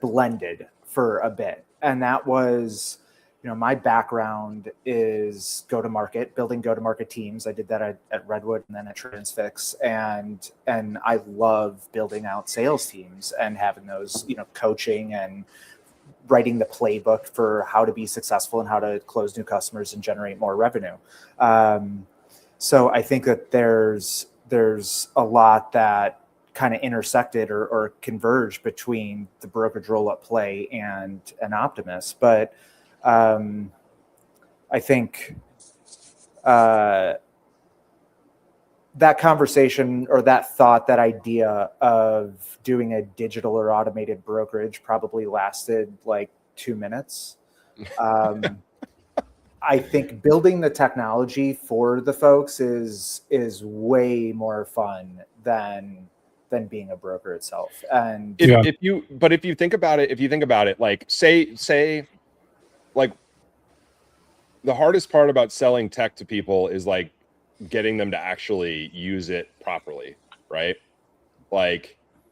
blended for a bit. And that was, my background is go-to-market, building go-to-market teams. I did that at Redwood and then at Transfix. And I love building out sales teams and having those, coaching and writing the playbook for how to be successful and how to close new customers and generate more revenue. So I think that there's a lot that kind of intersected or converged between the brokerage roll-up play and an Optimus. But I think that conversation or that thought, that idea of doing a digital or automated brokerage probably lasted 2 minutes. I think building the technology for the folks is way more fun than being a broker itself. And if you think about it, say the hardest part about selling tech to people is getting them to actually use it properly, right?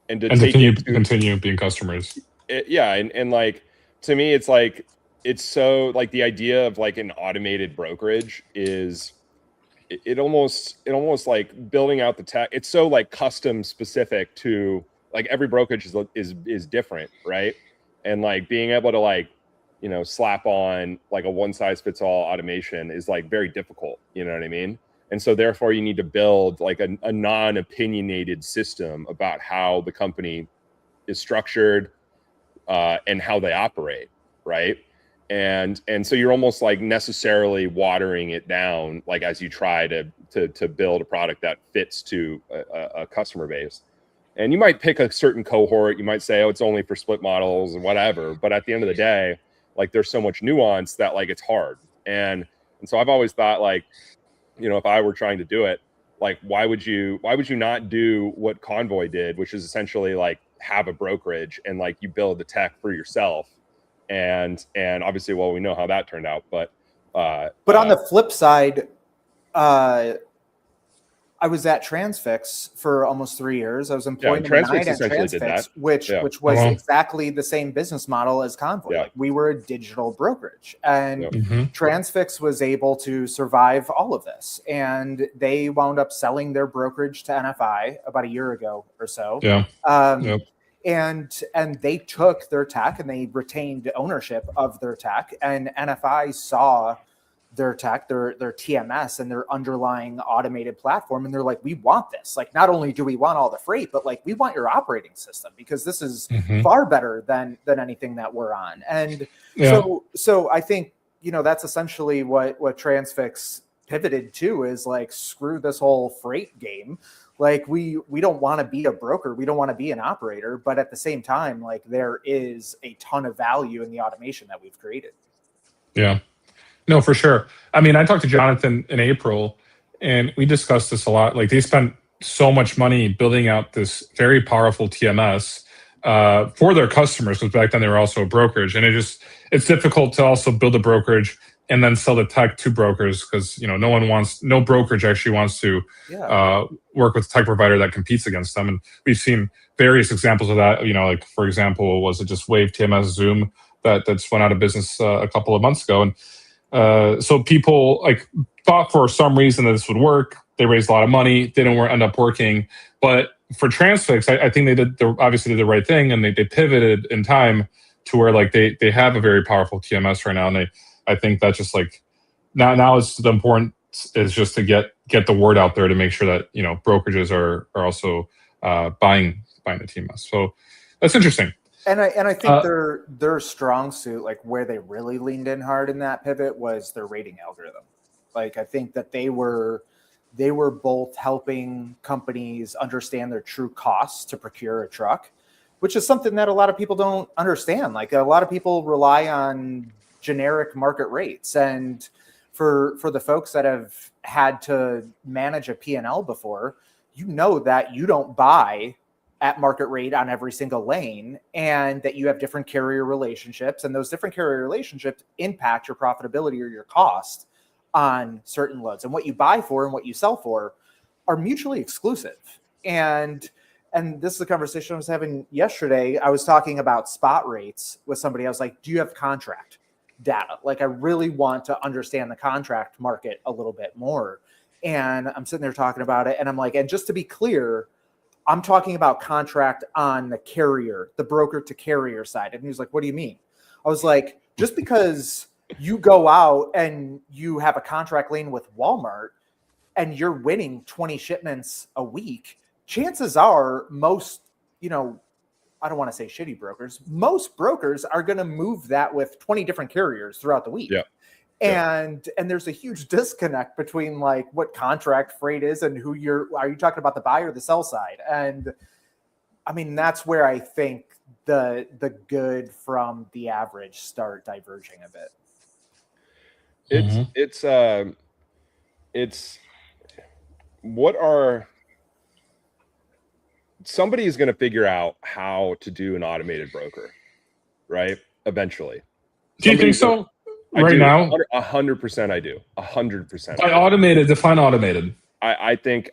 And continue being customers. And to me, it's so the idea of an automated brokerage is it almost building out the tech. It's so custom specific to every brokerage is different, right? And being able to slap on a one size fits all automation is very difficult. You know what I mean? And so therefore you need to build like a non-opinionated system about how the company is structured and how they operate, right? And so you're almost like necessarily watering it down, like as you try to build a product that fits to a customer base. And you might pick a certain cohort. You might say, oh, it's only for split models and whatever. But at the end of the day, like there's so much nuance that like it's hard. And so I've always thought like, if I were trying to do it, like why would you not do what Convoy did, which is essentially like have a brokerage and like you build the tech for yourself. And obviously, well, we know how that turned out, but on the flip side, I was at Transfix for almost 3 years. I was employed Transfix at essentially did that. which was exactly the same business model as Convoy. Yeah. Like we were a digital brokerage, and Mhm. Transfix was able to survive all of this, and they wound up selling their brokerage to NFI about a year ago or so. Yeah. Yep. And they took their tech and they retained ownership of their tech, and NFI saw their tech, their TMS and their underlying automated platform. And they're like, we want this. Like, not only do we want all the freight, but like we want your operating system because this is Mhm. far better than anything that we're on. And Yeah. so I think, that's essentially what Transfix pivoted to is like, screw this whole freight game. Like we don't want to be a broker. We don't want to be an operator, but at the same time, like there is a ton of value in the automation that we've created. Yeah. No, for sure. I mean, I talked to Jonathan in April and we discussed this a lot. Like they spent so much money building out this very powerful TMS for their customers, because back then they were also a brokerage. And it's difficult to also build a brokerage and then sell the tech to brokers because, no brokerage actually wants to work with a tech provider that competes against them. And we've seen various examples of that. Like for example, was it just Wave TMS Zoom that just went out of business a couple of months ago? And so people like thought for some reason that this would work. They raised a lot of money, didn't end up working. But for Transfix, I think they obviously did the right thing, and they pivoted in time to where like they have a very powerful TMS right now, and I think that's just like now it's the important is just to get the word out there to make sure that brokerages are also buying the TMS. So that's interesting. And I think their strong suit, like where they really leaned in hard in that pivot, was their rating algorithm. Like I think that they were both helping companies understand their true costs to procure a truck, which is something that a lot of people don't understand. Like a lot of people rely on generic market rates, and for the folks that have had to manage a P&L before, that you don't buy at market rate on every single lane, and that you have different carrier relationships, and those different carrier relationships impact your profitability or your cost on certain loads. And what you buy for and what you sell for are mutually exclusive. And this is a conversation I was having yesterday. I was talking about spot rates with somebody. I was like, do you have contract data? Like, I really want to understand the contract market a little bit more. And I'm sitting there talking about it, and I'm like, and just to be clear, I'm talking about contract on the carrier, the broker to carrier side. And he was like, what do you mean? I was like, just because you go out and you have a contract lane with Walmart and you're winning 20 shipments a week, chances are most, I don't want to say shitty brokers, most brokers are going to move that with 20 different carriers throughout the week. Yeah. And there's a huge disconnect between like what contract freight is and are you talking about the buy or the sell side? And I mean, that's where I think the good from the average start diverging a bit. Somebody is going to figure out how to do an automated broker, right? Eventually. Do you think so? Now, 100%. I do 100%. By automated, define automated. I think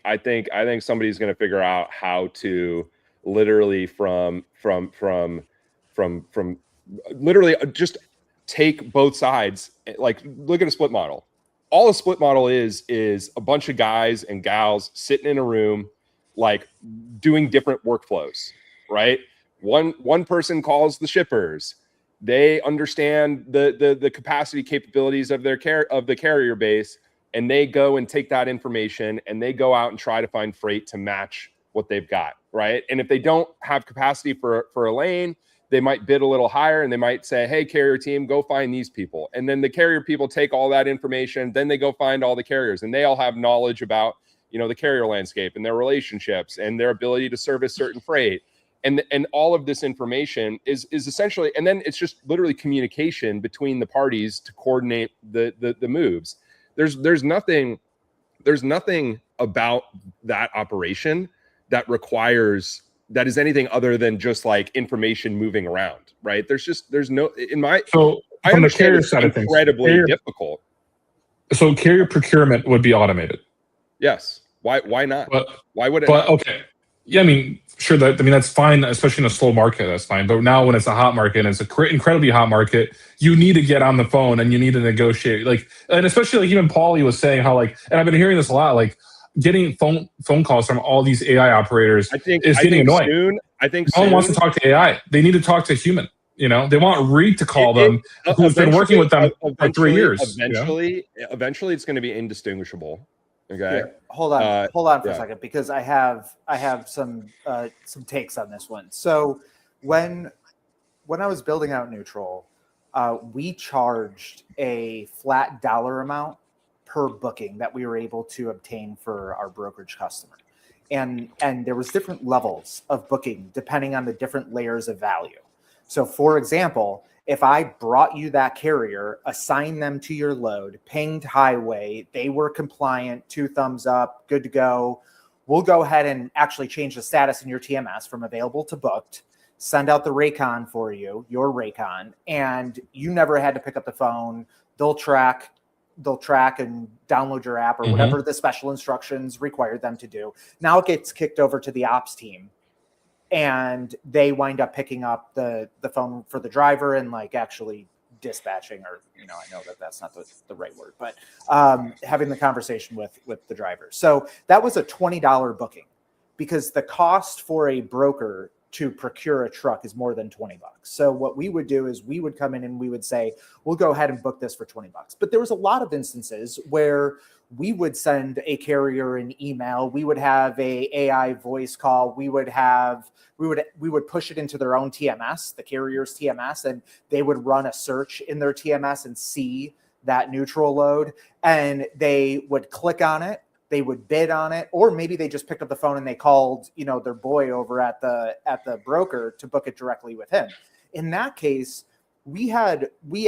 somebody's going to figure out how to literally from literally just take both sides. Like, look at a split model. All a split model is a bunch of guys and gals sitting in a room, like doing different workflows, right? One person calls the shippers. They understand the capacity capabilities of the carrier base, and they go and take that information and they go out and try to find freight to match what they've got, right? And if they don't have capacity for a lane, they might bid a little higher and they might say, hey, carrier team, go find these people. And then the carrier people take all that information, then they go find all the carriers, and they all have knowledge about, you know, the carrier landscape and their relationships and their ability to service certain freight. And all of this information is essentially, and then it's just literally communication between the parties to coordinate the moves. There's nothing about that operation that is anything other than just like information moving around, right? There's no, in my, so I from the understand carrier it's side of things, incredibly difficult. So carrier procurement would be automated. Yes. Why not? Why would it but not? Okay. Yeah, I mean, sure. That's fine, especially in a slow market. That's fine. But now, when it's a hot market, and it's an incredibly hot market, you need to get on the phone and you need to negotiate. Like, and especially like even Paulie was saying how like, and I've been hearing this a lot. Like, getting phone calls from all these AI operators is getting annoying. I think no one wants to talk to AI. They need to talk to human. You know, they want Reed to call them, who's been working with them for 3 years. Eventually, it's going to be indistinguishable. Okay. Here, hold on for a second, because I have some takes on this one. So when I was building out Neutral, we charged a flat dollar amount per booking that we were able to obtain for our brokerage customer, and there was different levels of booking depending on the different layers of value. So, for example, if I brought you that carrier, assigned them to your load, pinged highway, they were compliant, 2 thumbs up, good to go, we'll go ahead and actually change the status in your TMS from available to booked, send out the Raycon for you, your Raycon, and you never had to pick up the phone. They'll track and download your app or whatever the special instructions required them to do. Now it gets kicked over to the ops team, and they wind up picking up the phone for the driver and like actually dispatching, or, you know, I know that's not the right word, but having the conversation with the driver. So that was a $20 booking, because the cost for a broker to procure a truck is more than $20. So what we would do is we would come in and we would say, we'll go ahead and book this for $20. But there was a lot of instances where we would send a carrier an email, we would have a AI voice call, we would push it into their own TMS, the carrier's TMS, and they would run a search in their TMS and see that neutral load, and they would click on it, they would bid on it, or maybe they just picked up the phone and they called, you know, their boy over at the broker to book it directly with him. In that case, we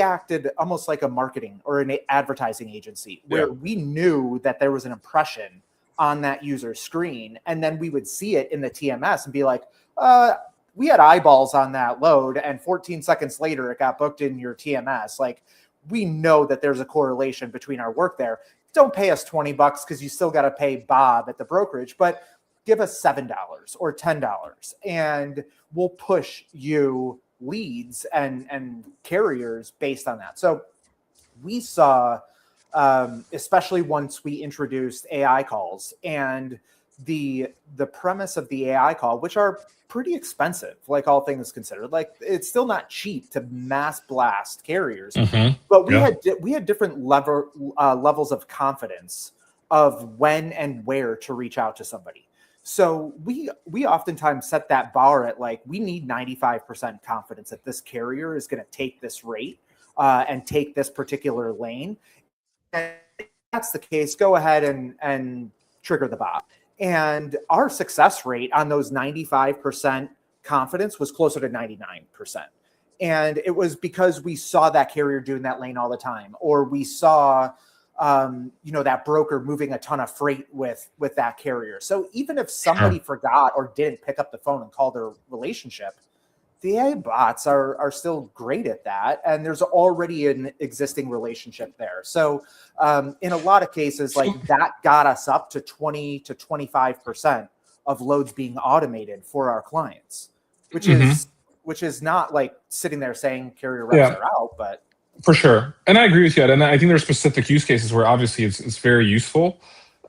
acted almost like a marketing or an advertising agency, where we knew that there was an impression on that user's screen, and then we would see it in the TMS and be like, we had eyeballs on that load, and 14 seconds later it got booked in your TMS. Like, we know that there's a correlation between our work there. Don't pay us $20 because you still got to pay Bob at the brokerage, but give us $7 or $10, and we'll push you leads and carriers based on that. So we saw, especially once we introduced AI calls, and the premise of the AI call, which are pretty expensive, like all things considered, like it's still not cheap to mass blast carriers, but we had different levels of confidence of when and where to reach out to somebody. So we oftentimes set that bar at like, we need 95% confidence that this carrier is going to take this rate and take this particular lane. And if that's the case, go ahead and trigger the bot. And our success rate on those 95% confidence was closer to 99%. And it was because we saw that carrier doing that lane all the time, or we saw that broker moving a ton of freight with that carrier. So even if somebody forgot or didn't pick up the phone and call their relationship, the AI bots are still great at that. And there's already an existing relationship there. So in a lot of cases, like that got us up to 20 to 25% of loads being automated for our clients, which is not like sitting there saying carrier reps are out, but for sure. And I agree with you. And I think there's specific use cases where obviously it's very useful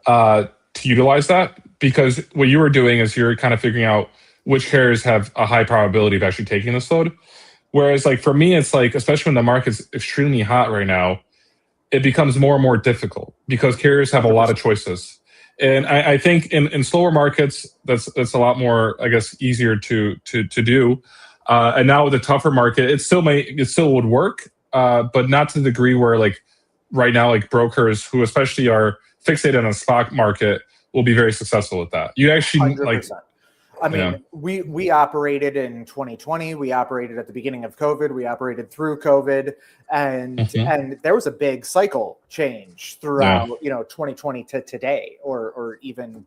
to utilize that, because what you were doing is you're kind of figuring out which carriers have a high probability of actually taking this load. Whereas like for me, it's like, especially when the market's extremely hot right now, it becomes more and more difficult because carriers have a lot of choices. And I think in slower markets, that's a lot more, I guess, easier to do. And now with a tougher market, it still would work, but not to the degree where like right now, like brokers who especially are fixated on the stock market will be very successful with that. You actually 100%. like. I mean, we operated in 2020. We operated at the beginning of COVID. We operated through COVID, and there was a big cycle change throughout 2020 to today, or even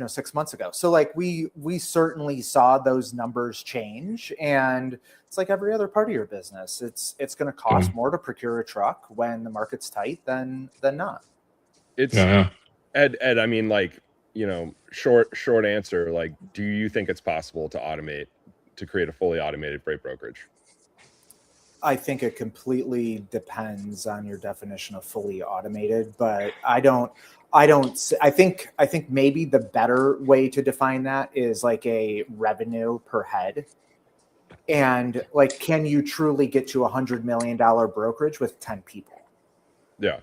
6 months ago. So like we certainly saw those numbers change, and it's like every other part of your business. It's going to cost more to procure a truck when the market's tight than not. It's Ed. I mean, like, short answer, like, do you think it's possible to create a fully automated freight brokerage? I think it completely depends on your definition of fully automated, but I think maybe the better way to define that is like a revenue per head. And like, can you truly get to $100 million brokerage with 10 people? Yeah.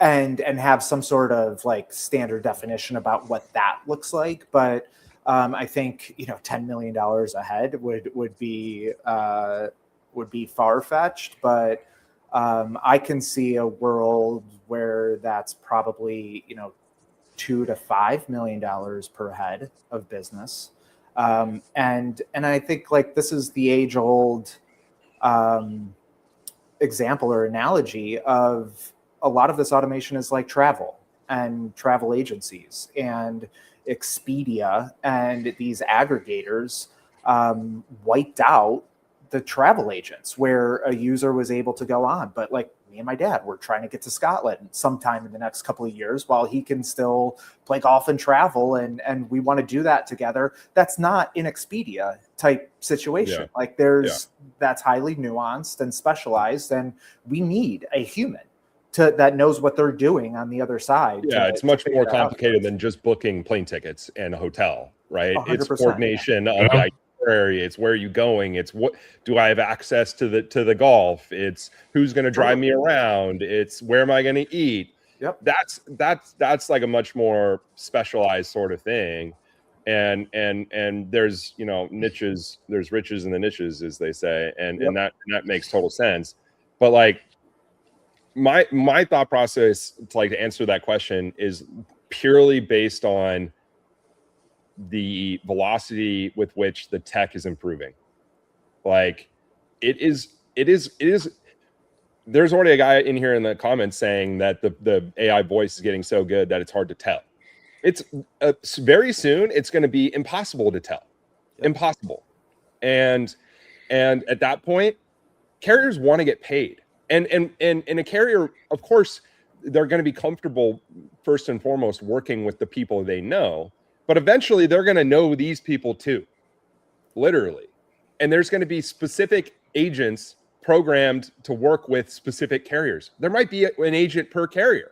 And have some sort of like standard definition about what that looks like. But I think, $10 million a head would be far-fetched, but I can see a world where that's probably, $2 to $5 million per head of business. And I think like this is the age-old example or analogy of a lot of this automation is like travel and travel agencies and Expedia and these aggregators wiped out the travel agents where a user was able to go on. But like me and my dad, we're trying to get to Scotland sometime in the next couple of years while he can still play golf and travel. And we want to do that together. That's not an Expedia type situation. Yeah. Like that's highly nuanced and specialized. And we need a human that knows what they're doing on the other side. Yeah, it's much more complicated than just booking plane tickets and a hotel, right? 100%, it's coordination of the itinerary. It's where are you going? It's what do I have access to the golf? It's who's going to drive me around. It's where am I going to eat? Yep. That's like a much more specialized sort of thing. And there's niches, there's riches in the niches, as they say, and that makes total sense. But like my thought process to answer that question is purely based on the velocity with which the tech is improving. Like it is there's already a guy in here in the comments saying that the AI voice is getting so good that it's hard to tell. It's very soon it's going to be impossible to tell. Impossible. And at that point carriers want to get paid. And a carrier, of course, they're going to be comfortable first and foremost working with the people they know, but eventually they're going to know these people too, literally. And there's going to be specific agents programmed to work with specific carriers. There might be an agent per carrier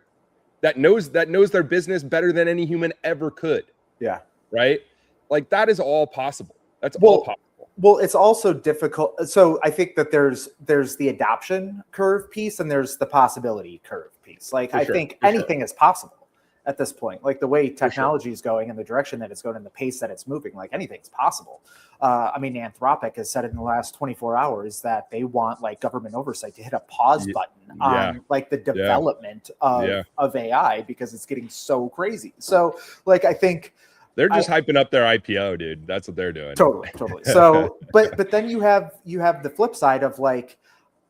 that knows their business better than any human ever could. Yeah. Right? Like that is all possible. That's all possible. Well, it's also difficult. So I think that there's the adoption curve piece and there's the possibility curve piece. Like I think anything is possible at this point. Like the way technology is going and the direction that it's going and the pace that it's moving, like anything's possible. I mean, Anthropic has said in the last 24 hours that they want like government oversight to hit a pause button on like the development of AI because it's getting so crazy. So like I think they're just hyping up their IPO, dude. That's what they're doing. Totally. So, but then you have the flip side of like,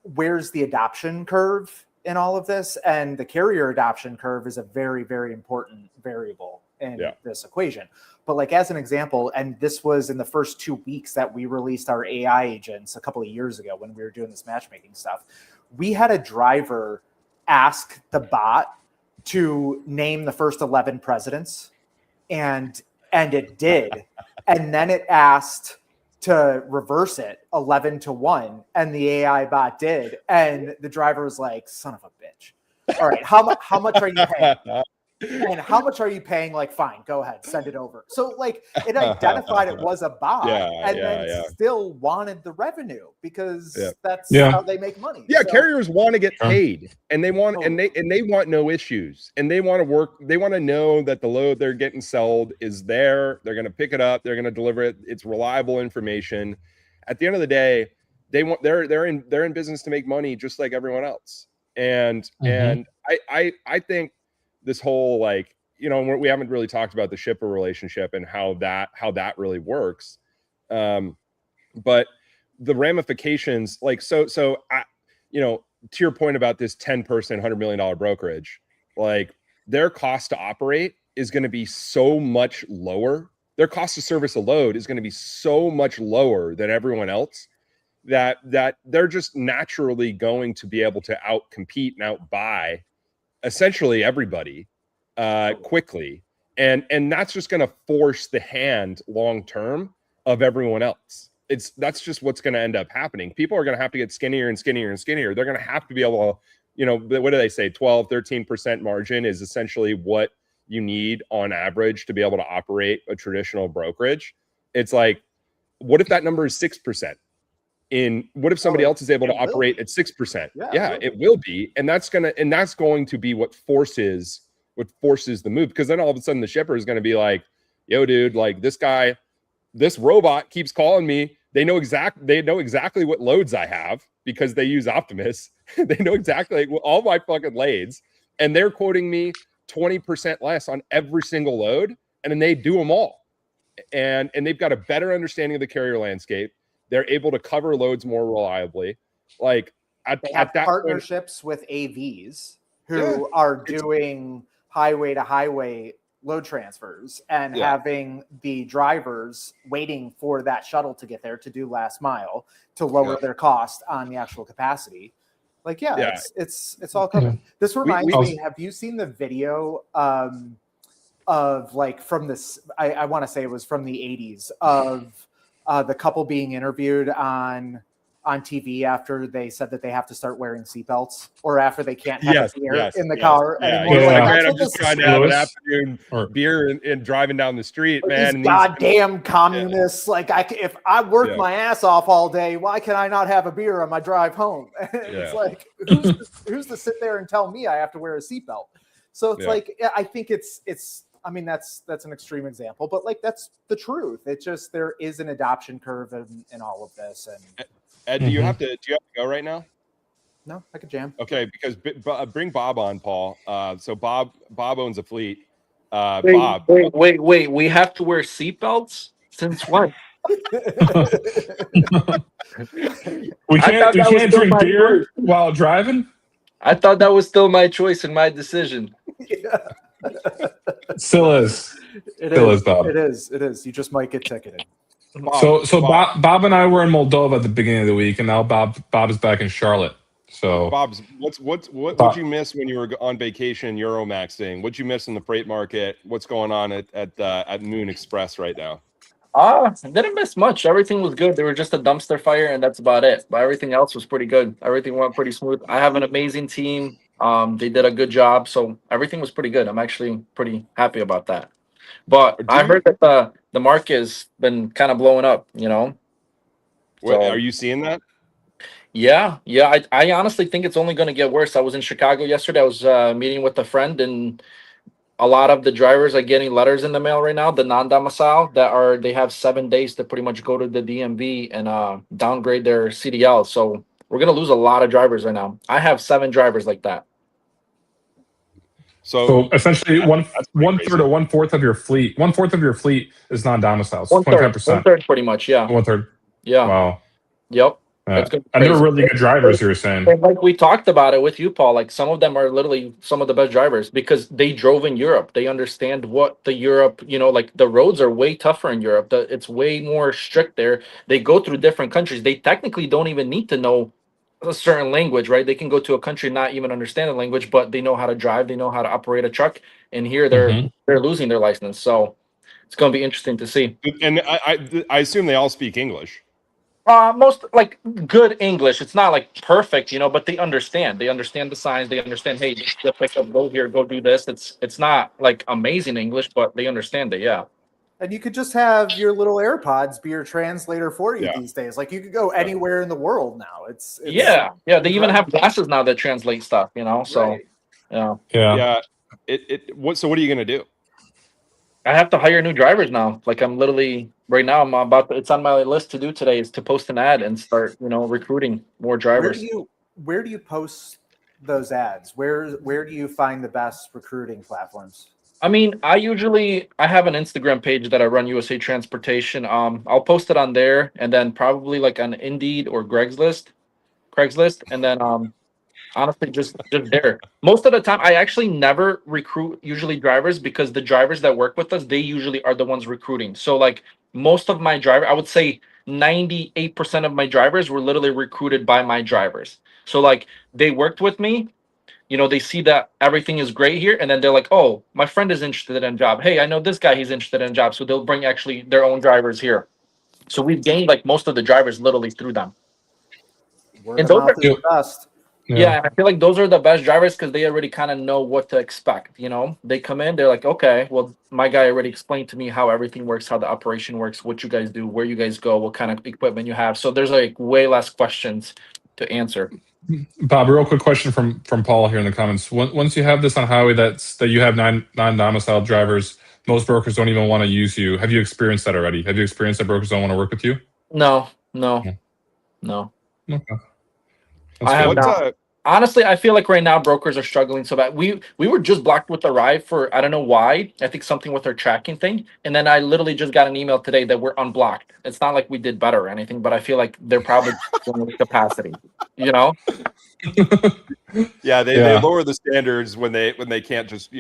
where's the adoption curve in all of this? And the carrier adoption curve is a very, very important variable in this equation. But like as an example, and this was in the first 2 weeks that we released our AI agents a couple of years ago when we were doing this matchmaking stuff, we had a driver ask the bot to name the first 11 presidents, and it did. And then it asked to reverse it 11-1, and the AI bot did. And the driver was like, son of a bitch. All right, how much are you paying? And how much are you paying? Like, fine, go ahead, send it over. So like it identified it was a bot then still wanted the revenue because that's how they make money. Yeah, so, carriers want to get paid and they want and they want no issues and they want to work, they want to know that the load they're getting sold is there, they're going to pick it up, they're going to deliver it, it's reliable information. At the end of the day, they're in business to make money just like everyone else. And I think this whole like, you know, we haven't really talked about the shipper relationship and how that really works. But the ramifications, like, so I, you know, to your point about this 10-person, $100 million brokerage, like their cost to operate is going to be so much lower. Their cost to service a load is going to be so much lower than everyone else that they're just naturally going to be able to outcompete and outbuy essentially everybody quickly. And that's just going to force the hand long term of everyone else. That's just what's going to end up happening. People are going to have to get skinnier and skinnier and skinnier. They're going to have to be able to, you know, what do they say? 12-13% margin is essentially what you need on average to be able to operate a traditional brokerage. It's like, what if that number is 6%? What if somebody else is able to operate at 6%? Yeah, it will be. And that's going to be what forces the move, because then all of a sudden the shipper is going to be like, yo, dude, like this robot keeps calling me. They know exactly what loads I have because they use Optimus. They know exactly all my fucking lanes, and they're quoting me 20% less on every single load, and then they do them all. And they've got a better understanding of the carrier landscape. They're able to cover loads more reliably. Like they have partnerships with AVs who are doing highway to highway load transfers and having the drivers waiting for that shuttle to get there to do last mile to lower their cost on the actual capacity. Like, it's all covered. This reminds me, have you seen the video of like from this, I want to say it was from the 80s, of the couple being interviewed on TV after they said that they have to start wearing seatbelts, or after they can't have a beer in the car anymore. Like, man, I'm just trying to have an afternoon beer and driving down the street, man. These goddamn communists! Like, if I work my ass off all day, why can I not have a beer on my drive home? It's like, who's to sit there and tell me I have to wear a seatbelt? So it's like, I think it's. I mean, that's an extreme example, but like that's the truth. It's just there is an adoption curve in all of this. And Ed, do you have to go right now? No, I could jam. Okay, because bring Bob on, Paul. So Bob owns a fleet. Bob. Wait. We have to wear seatbelts? Since when? we can't drink beer while driving? I thought that was still my choice and my decision. Still is. It is, Bob. It is. You just might get ticketed. So Bob and I were in Moldova at the beginning of the week, and now Bob is back in Charlotte. So Bob's what'd you miss when you were on vacation Euromaxing? What'd you miss in the freight market? What's going on at Moon Express right now? I didn't miss much. Everything was good. They were just a dumpster fire, and that's about it. But everything else was pretty good. Everything went pretty smooth. I have an amazing team. They did a good job, so everything was pretty good. I'm actually pretty happy about that. But I heard that the market has been kind of blowing up, you know. So, are you seeing that? Yeah. I honestly think it's only going to get worse. I was in Chicago yesterday. I was meeting with a friend, and a lot of the drivers are getting letters in the mail right now, the non-domicile, they have 7 days to pretty much go to the DMV and downgrade their CDL. So we're going to lose a lot of drivers right now. I have 7 drivers like that. So essentially, one third or 1/4 of your fleet. 1/4 of your fleet is non-domicile. So 25%. 1/3, pretty much. Yeah. 1/3. Yeah. Wow. Yep. And they're really good drivers. You were saying. And like we talked about it with you, Paul. Like some of them are literally some of the best drivers because they drove in Europe. They understand what the Europe, you know, like the roads are way tougher in Europe. It's way more strict there. They go through different countries. They technically don't even need to know a certain language, right? They can go to a country not even understand the language, but they know how to drive, they know how to operate a truck, and here they're losing their license. So it's going to be interesting to see. And I assume they all speak English. Most like good English. It's not like perfect, you know, but they understand. They understand the signs. They understand. Hey, just the pickup, go here, go do this. It's not like amazing English, but they understand it. Yeah. And you could just have your little AirPods be your translator for you Yeah. these days. Like you could go anywhere in the world now. It's Yeah. Yeah. They even have incredible. glasses now that translate stuff. You know. So Right. yeah. Yeah. So what are you gonna do? I have to hire new drivers now. Like I'm literally right now. I'm about. It's on my list to do today is to post an ad and start, you know, recruiting more drivers. Where do you post those ads? Where do you find the best recruiting platforms? I mean, I have an Instagram page that I run, USA Transportation. I'll post it on there, and then probably like on Indeed or Craigslist, and then honestly just there. Most of the time, I actually never recruit usually drivers because the drivers that work with us, they usually are the ones recruiting. So like most of my driver, I would say 98% of my drivers were literally recruited by my drivers. So like they worked with me, you know, they see that everything is great here, and then they're like, oh, my friend is interested in a job. Hey, I know this guy, he's interested in a job. So they'll bring actually their own drivers here. So we've gained like most of the drivers literally through them. Word And of those mouth are, is the best. yeah, I feel like those are the best drivers because they already kind of know what to expect. You know, they come in, they're like, okay, well, my guy already explained to me how everything works, how the operation works, what you guys do, where you guys go, what kind of equipment you have. So there's like way less questions to answer. Bob, a real quick question from Paul here in the comments. Once you have this on highway that you have non-domiciled drivers, most brokers don't even want to use you. Have you experienced that already? Have you experienced that brokers don't want to work with you? No. Okay. I have What not. Honestly, I feel like right now brokers are struggling so bad. We were just blocked with Arrive for I don't know why. I think something with our tracking thing. And then I literally just got an email today that we're unblocked. It's not like we did better or anything, but I feel like they're probably going with capacity. You know? Yeah, they lower the standards when they can't just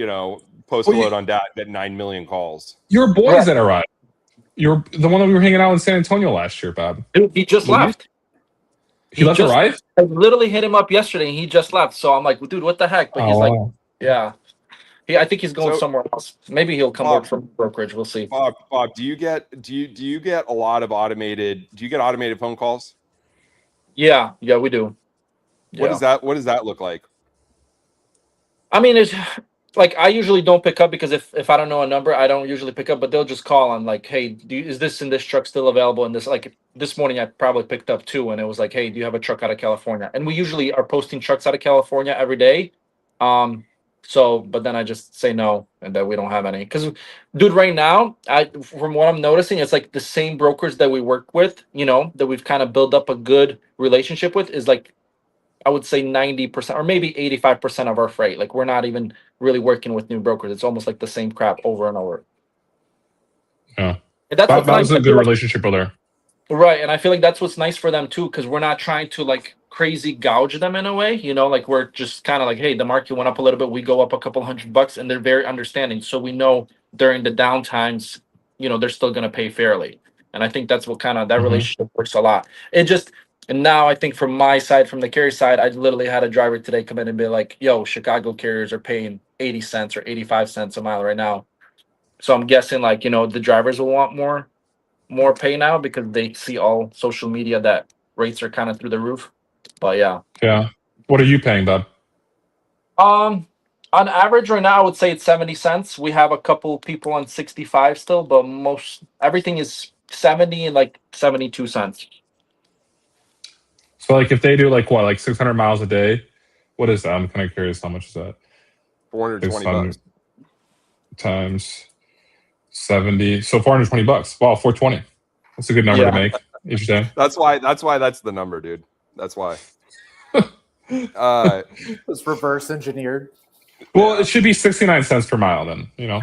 post a load on dot get 9 million calls. Your boys Right. that arrived. You're the one that we were hanging out in San Antonio last year, Bob. Dude, he just left. He left just Arrive? I literally hit him up yesterday and he just left. So I'm like, dude, what the heck? But he's like, yeah. I think he's going So, somewhere else. Maybe he'll come Bob, work from brokerage. We'll see. Bob, do you get a lot of automated phone calls? Yeah, we do. What does that look like? I mean, it's like I usually don't pick up because if I don't know a number, I don't usually pick up. But they'll just call on like, hey, is this in this truck still available? And this morning, I probably picked up two, and it was like, hey, do you have a truck out of California? And we usually are posting trucks out of California every day. So, but then I just say no, and that we don't have any. Because, dude, right now, from what I'm noticing, it's like the same brokers that we work with, you know, that we've kind of built up a good relationship with, is like I would say 90% or maybe 85% of our freight. Like we're not even really working with new brokers. It's almost like the same crap over and over. Yeah. And that's That what's nice. was a good relationship builder. Right. And I feel like that's what's nice for them too, because we're not trying to like crazy gouge them in a way, you know, like we're just kind of like, hey, the market went up a little bit, we go up a couple $100 and they're very understanding. So we know during the downtimes, you know, they're still gonna pay fairly. And I think that's what kind of that relationship works a lot. And now I think from my side, from the carrier side, I literally had a driver today come in and be like, yo, Chicago carriers are paying 80 cents or 85 cents a mile right now. So I'm guessing like, you know, the drivers will want more pay now because they see all social media that rates are kind of through the roof. But yeah. Yeah. What are you paying, Bob? On average right now I would say it's 70 cents. We have a couple people on 65 still, but everything is 70 and like 72 cents. So like if they do like 600 miles a day, what is that? I'm kind of curious how much is that? $420 times 70. So $420. Wow, 420. That's a good number to make each day. That's why that's the number, dude. That's why. It's reverse engineered. Well, it should be 69 cents per mile then, you know.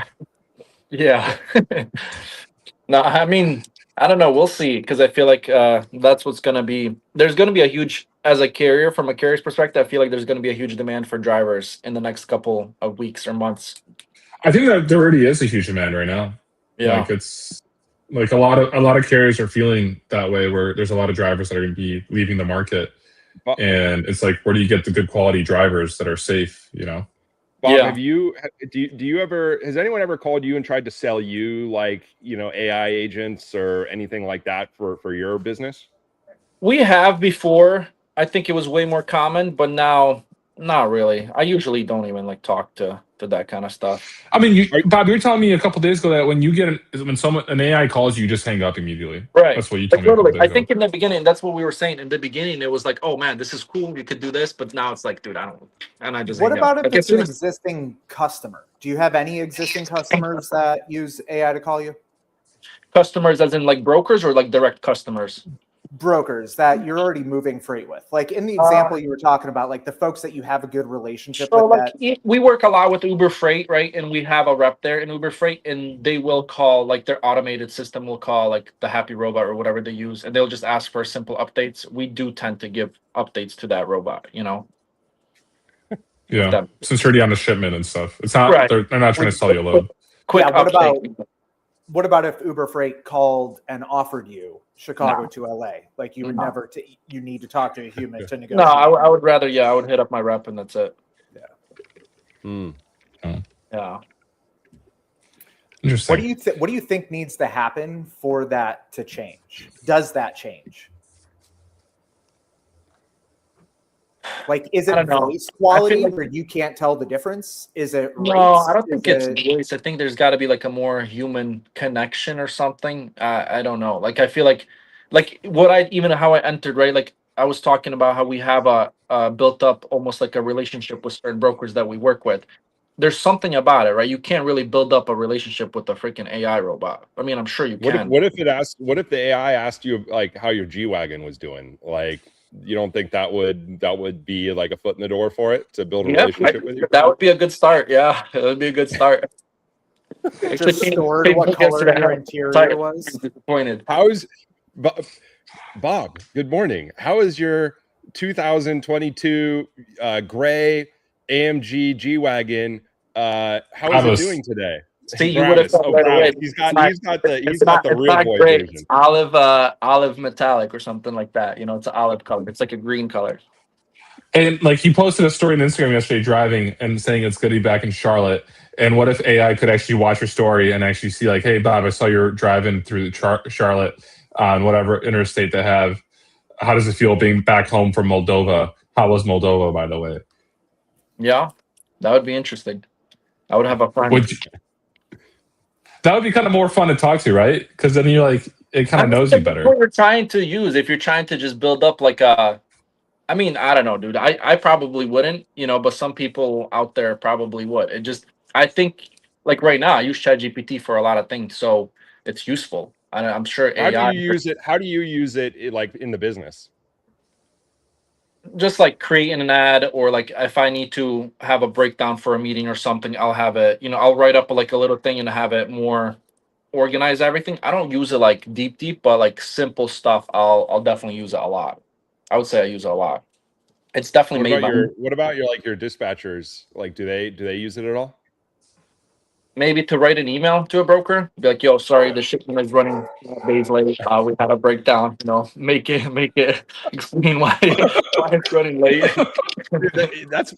Yeah. No, I mean, I don't know. We'll see because I feel like that's what's going to be. There's going to be a huge, as a carrier, from a carrier's perspective, I feel like there's going to be a huge demand for drivers in the next couple of weeks or months. I think that there already is a huge demand right now. Yeah. Like it's like a lot of carriers are feeling that way where there's a lot of drivers that are going to be leaving the market. And it's like, where do you get the good quality drivers that are safe, you know? Bob, Yeah. do you ever, has anyone ever called you and tried to sell you like, AI agents or anything like that for your business? We have before. I think it was way more common, but now not really. I usually don't even like talk to that kind of stuff. I mean, Are- Bob, you were telling me a couple days ago that when you get when an AI calls you, you just hang up immediately. Right. That's what you told Like me a couple literally, days I ago. think in the beginning, that's what we were saying. In the beginning, it was like, oh man, this is cool. You could do this, but now it's like, dude, I don't. And I just What hang about up. if Like, as it's an soon as existing customer? Do you have any existing customers that use AI to call you? customers, as in like brokers or like direct customers. Brokers that you're already moving freight with, like in the Uh, example you were talking about, like the folks that you have a good relationship So with. like That we work a lot with Uber Freight, right? And we have a rep there in Uber Freight, and they will call like their automated system will call like the Happy Robot or whatever they use, and they'll just ask for simple updates. We do tend to give updates to that robot, you know. Yeah, That, since you're already on the shipment and stuff, it's not right. they're not trying to sell you a load. Quick Yeah, what update. what about if Uber Freight called and offered you Chicago No. to LA? Like you would No. never. You need to talk to a human to No, negotiate. I would rather. Yeah, I would hit up my rep, and that's it. Hmm. Yeah. Interesting. What do you think needs to happen for that to change? Does that change? Like, is I it don't know. voice quality like- where you can't tell the difference? Is it rates? No, I don't think Is it's it- voice. I think there's got to be like a more human connection or something. I don't know. Like I feel like what I even how I entered, right? Like I was talking about how we have a built up almost like a relationship with certain brokers that we work with. There's something about it, right? You can't really build up a relationship with a freaking AI robot. I mean, I'm sure you can. What if the AI asked you like how your G-Wagon was doing? Like, you don't think that would be like a foot in the door for it to build a relationship with you? That would be a good start. Yeah, it would be a good start. just stored what color your interior was? Disappointed. How is Bob? Good morning. How is your 2022 gray AMG G-Wagon? How is Brabus. it doing today? See, you would have thought right away. Brabus. He's got the It's real not boy gray. version. It's olive metallic or something like that. You know, it's an olive color. It's like a green color. And like he posted a story on Instagram yesterday driving and saying it's good to be back in Charlotte. And what if AI could actually watch your story and actually see like, hey Bob, I saw you're driving through Charlotte on whatever interstate they have. How does it feel being back home from Moldova? How was Moldova, by the way? Yeah, that would be interesting. I would have a friend. That would be kind of more fun to talk to, right? Because then you're like, it kind of knows you better. What you're trying to use, if you're trying to just build up like a, I mean, I don't know, dude. I probably wouldn't, you know, but some people out there probably would. It just, I think, like right now, I use ChatGPT for a lot of things, so it's useful. I'm sure How AI. do you use it? How do you use it like in the business? Just like creating an ad, or like if I need to have a breakdown for a meeting or something, I'll have it, you know, I'll write up like a little thing and have it more organize everything. I don't use it like deep, but like simple stuff, I'll definitely use it a lot. I would say I use it a lot. It's definitely made by What about your dispatchers? Like, do they use it at all? maybe to write an email to a broker, be like, yo, sorry, the shipment is running days late. We had a breakdown, you know, make it explain why it's running late.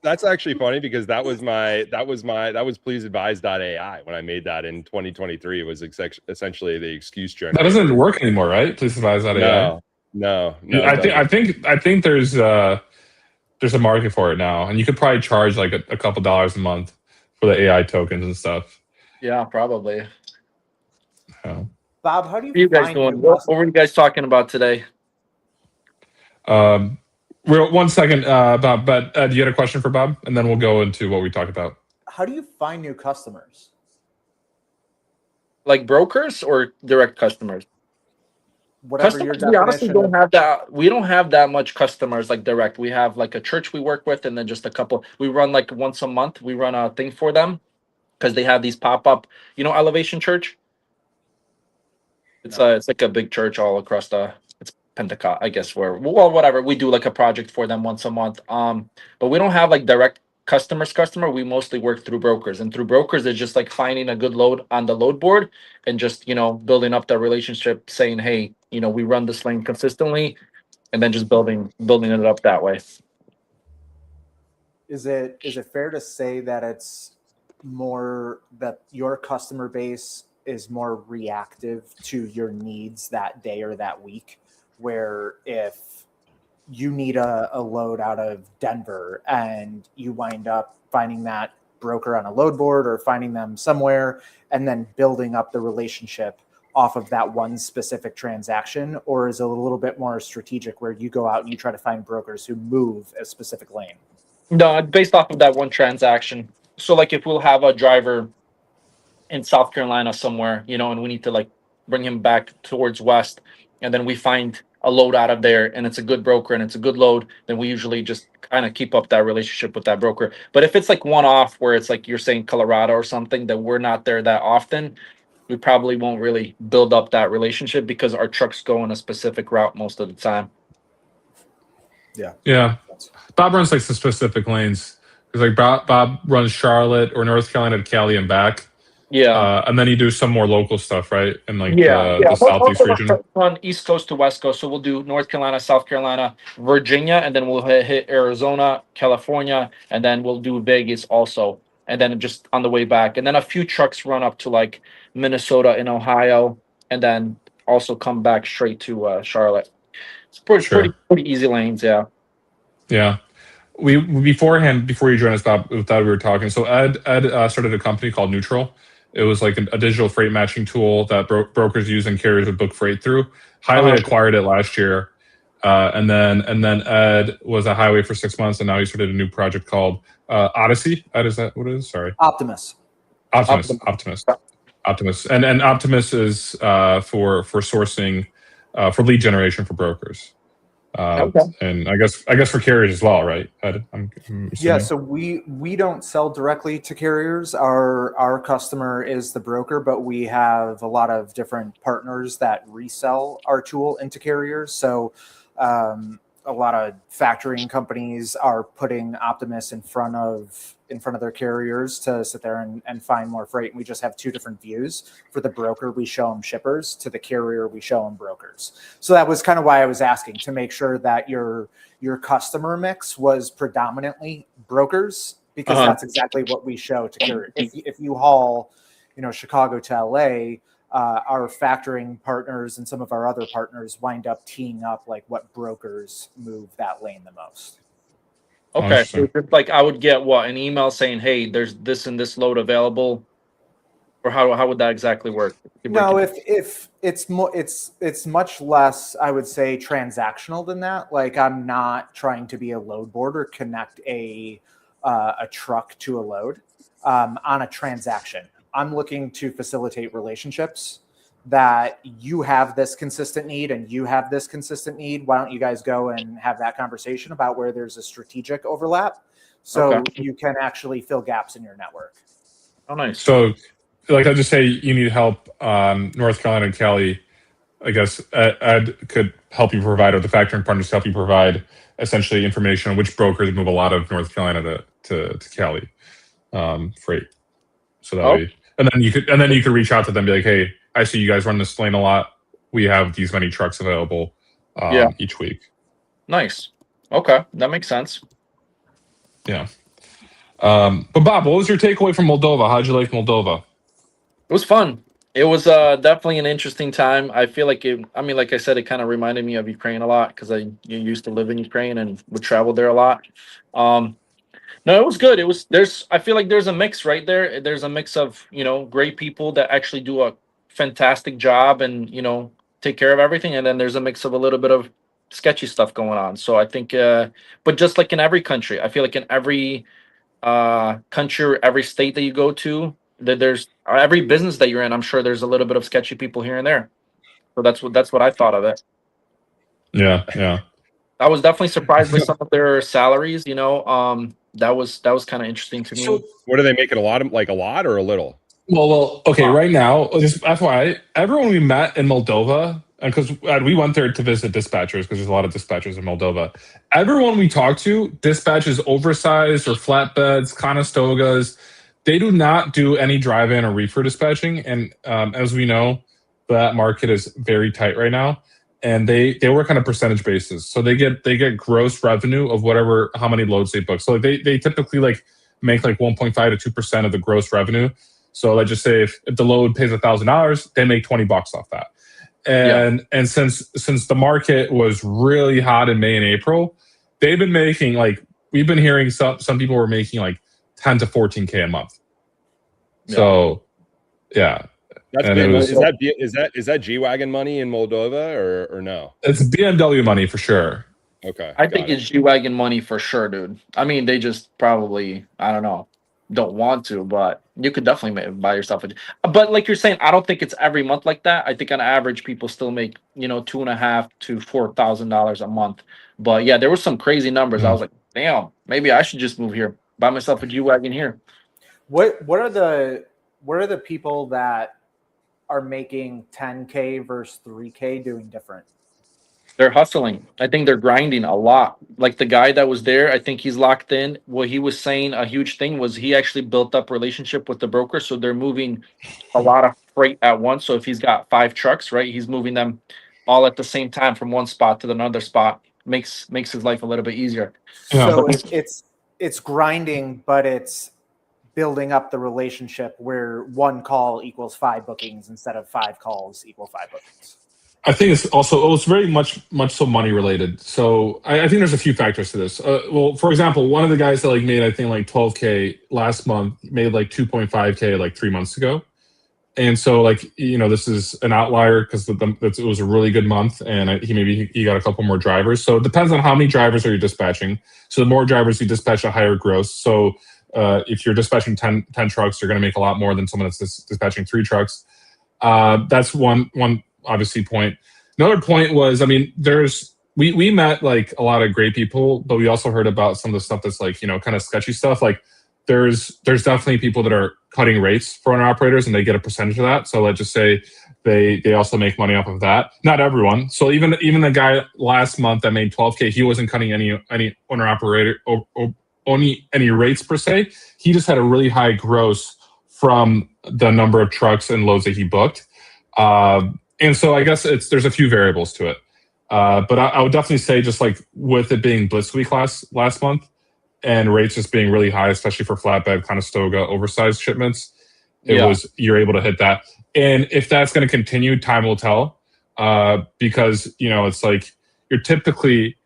That's actually funny because that was pleaseadvise.ai when I made that in 2023. It was essentially the excuse generator. That doesn't work anymore, right? Please advise that AI. No. I think there's a market for it now, and you could probably charge like a couple dollars a month for the AI tokens and stuff. Yeah, probably. Yeah. Bob, how do What are you guys doing? What were you guys talking about today? One second, Bob. But do you had a question for Bob, and then we'll go into what we talked about. How do you find new customers? Like brokers or direct customers? Whatever your Customers, we honestly definition. don't have that. We don't have that much customers like direct. We have like a church we work with, and then just a couple. We run like once a month. We run a thing for them because they have these pop-up, you know, Elevation Church. It's like a big church all across it's Pentecost, I guess, where, well, whatever. We do like a project for them once a month. But we don't have like direct customer. We mostly work through brokers, and through brokers, it's just like finding a good load on the load board and just, you know, building up the relationship, saying, hey, you know, we run this lane consistently, and then just building it up that way. Is it fair to say that it's more that your customer base is more reactive to your needs that day or that week where if you need a load out of Denver and you wind up finding that broker on a load board or finding them somewhere and then building up the relationship off of that one specific transaction? Or is it a little bit more strategic where you go out and you try to find brokers who move a specific lane? No, based off of that one transaction. So like if we'll have a driver in South Carolina somewhere, and we need to like bring him back towards West, and then we find a load out of there and it's a good broker and it's a good load, then we usually just kind of keep up that relationship with that broker. But if it's like one off where it's like you're saying Colorado or something that we're not there that often, we probably won't really build up that relationship because our trucks go in a specific route most of the time. Yeah. Bob runs like some specific lanes. Because like Bob runs Charlotte or North Carolina to Cali and back. Yeah. And then you do some more local stuff, right? In like the Southeast region. On East Coast to West Coast. So we'll do North Carolina, South Carolina, Virginia, and then we'll hit Arizona, California, and then we'll do Vegas also. And then just on the way back. And then a few trucks run up to like Minnesota and Ohio, and then also come back straight to Charlotte. It's pretty easy lanes, yeah. Yeah. We before you joined us, Bob, we were talking. So Ed started a company called Neutral. It was like a digital freight matching tool that brokers use and carriers would book freight through. Highway acquired it last year, and then Ed was at Highway for 6 months, and now he started a new project called Odyssey. Ed, is that what it is? Sorry, Optimus. And Optimus is for sourcing for lead generation for brokers. And I guess for carriers as well, right? I'm yeah, so we don't sell directly to carriers. Our customer is the broker, but we have a lot of different partners that resell our tool into carriers. So a lot of factoring companies are putting Optimus in front of their carriers to sit there and find more freight. And we just have two different views. For the broker, we show them shippers. To the carrier, we show them brokers. So that was kind of why I was asking, to make sure that your customer mix was predominantly brokers, because that's exactly what we show to carriers. If you haul, Chicago to LA, our factoring partners and some of our other partners wind up teeing up like what brokers move that lane the most. Okay, so like I would get an email saying, "Hey, there's this and this load available," or how would that exactly work? No, if it's more, it's much less, I would say, transactional than that. Like I'm not trying to be a load board or connect a truck to a load on a transaction. I'm looking to facilitate relationships that you have this consistent need and you have this consistent need. Why don't you guys go and have that conversation about where there's a strategic overlap so you can actually fill gaps in your network? Oh, nice. So like I'll just say you need help North Carolina and Cali. I guess Ed could help you provide, or the factoring partners help you provide essentially information on which brokers move a lot of North Carolina to Cali freight. So that way, and then you could reach out to them and be like, hey, I see you guys run this lane a lot. We have these many trucks available each week. Nice. Okay, that makes sense. Yeah. But Bob, what was your takeaway from Moldova? How'd you like Moldova? It was fun. It was definitely an interesting time. I feel like like I said, it kind of reminded me of Ukraine a lot because I used to live in Ukraine and would travel there a lot. No, it was good. I feel like there's a mix right there. There's a mix of, great people that actually do a fantastic job and, take care of everything. And then there's a mix of a little bit of sketchy stuff going on. So I think, but just like in every country, I feel like in every country, every state that you go to, that there's every business that you're in, I'm sure there's a little bit of sketchy people here and there. So that's what I thought of it. Yeah. I was definitely surprised by some of their salaries, that was kind of interesting to me. So what are they making? A lot or a little? Well, okay. Right now, just FYI, everyone we met in Moldova, and because we went there to visit dispatchers, because there's a lot of dispatchers in Moldova. Everyone we talked to dispatches oversized or flatbeds, Conestogas. They do not do any drive-in or reefer dispatching, and as we know, that market is very tight right now. And they work on a percentage basis, so they get gross revenue of how many loads they book. So they typically make 1.5 to 2% of the gross revenue. So let's just say if the load pays $1,000, they make $20 off that. and since the market was really hot in May and April, they've been making like we've been hearing some people were making like 10 to 14K a month. So yeah. That's And big. it was- Is that G-Wagon money in Moldova or no? It's BMW money for sure. Okay. I got think it. it's G-Wagon money for sure, dude. I mean, they just probably, I don't know, don't want to, but you could definitely buy yourself a. But like you're saying, I don't think it's every month like that. I think on average, people still make, $2,500 to $4,000 a month. But yeah, there were some crazy numbers. I was like, damn, maybe I should just move here, buy myself a G-Wagon here. What are the people that are making 10K versus 3K doing different? They're hustling. I think they're grinding a lot. Like the guy that was there, I think he's locked in. What he was saying, a huge thing was he actually built up relationship with the broker, so they're moving a lot of freight at once. So if he's got 5 trucks, right, he's moving them all at the same time from one spot to another spot. Makes his life a little bit easier. Yeah. So it's grinding, but it's building up the relationship where 1 call equals 5 bookings instead of 5 calls equal 5 bookings. I think it's very much so money related. So I think there's a few factors to this. Well, for example, one of the guys that like made I think like 12K last month made like 2.5K like 3 months ago, and so like this is an outlier because it was a really good month, and he got a couple more drivers. So it depends on how many drivers are you dispatching. So the more drivers you dispatch, a higher gross. So if you're dispatching 10 trucks, you're going to make a lot more than someone that's dispatching 3 trucks. That's one obviously point. Another point was, I mean, we met like a lot of great people, but we also heard about some of the stuff that's like, kind of sketchy stuff. Like there's definitely people that are cutting rates for owner operators and they get a percentage of that. So let's just say they also make money off of that. Not everyone. So even the guy last month that made 12K, he wasn't cutting any owner operator or only any rates per se. He just had a really high gross from the number of trucks and loads that he booked. And so I guess there's a few variables to it. But I would definitely say just like with it being Blitz Week last month and rates just being really high, especially for flatbed, Conestoga, oversized shipments, you're able to hit that. And if that's going to continue, time will tell. Because, it's like you're typically,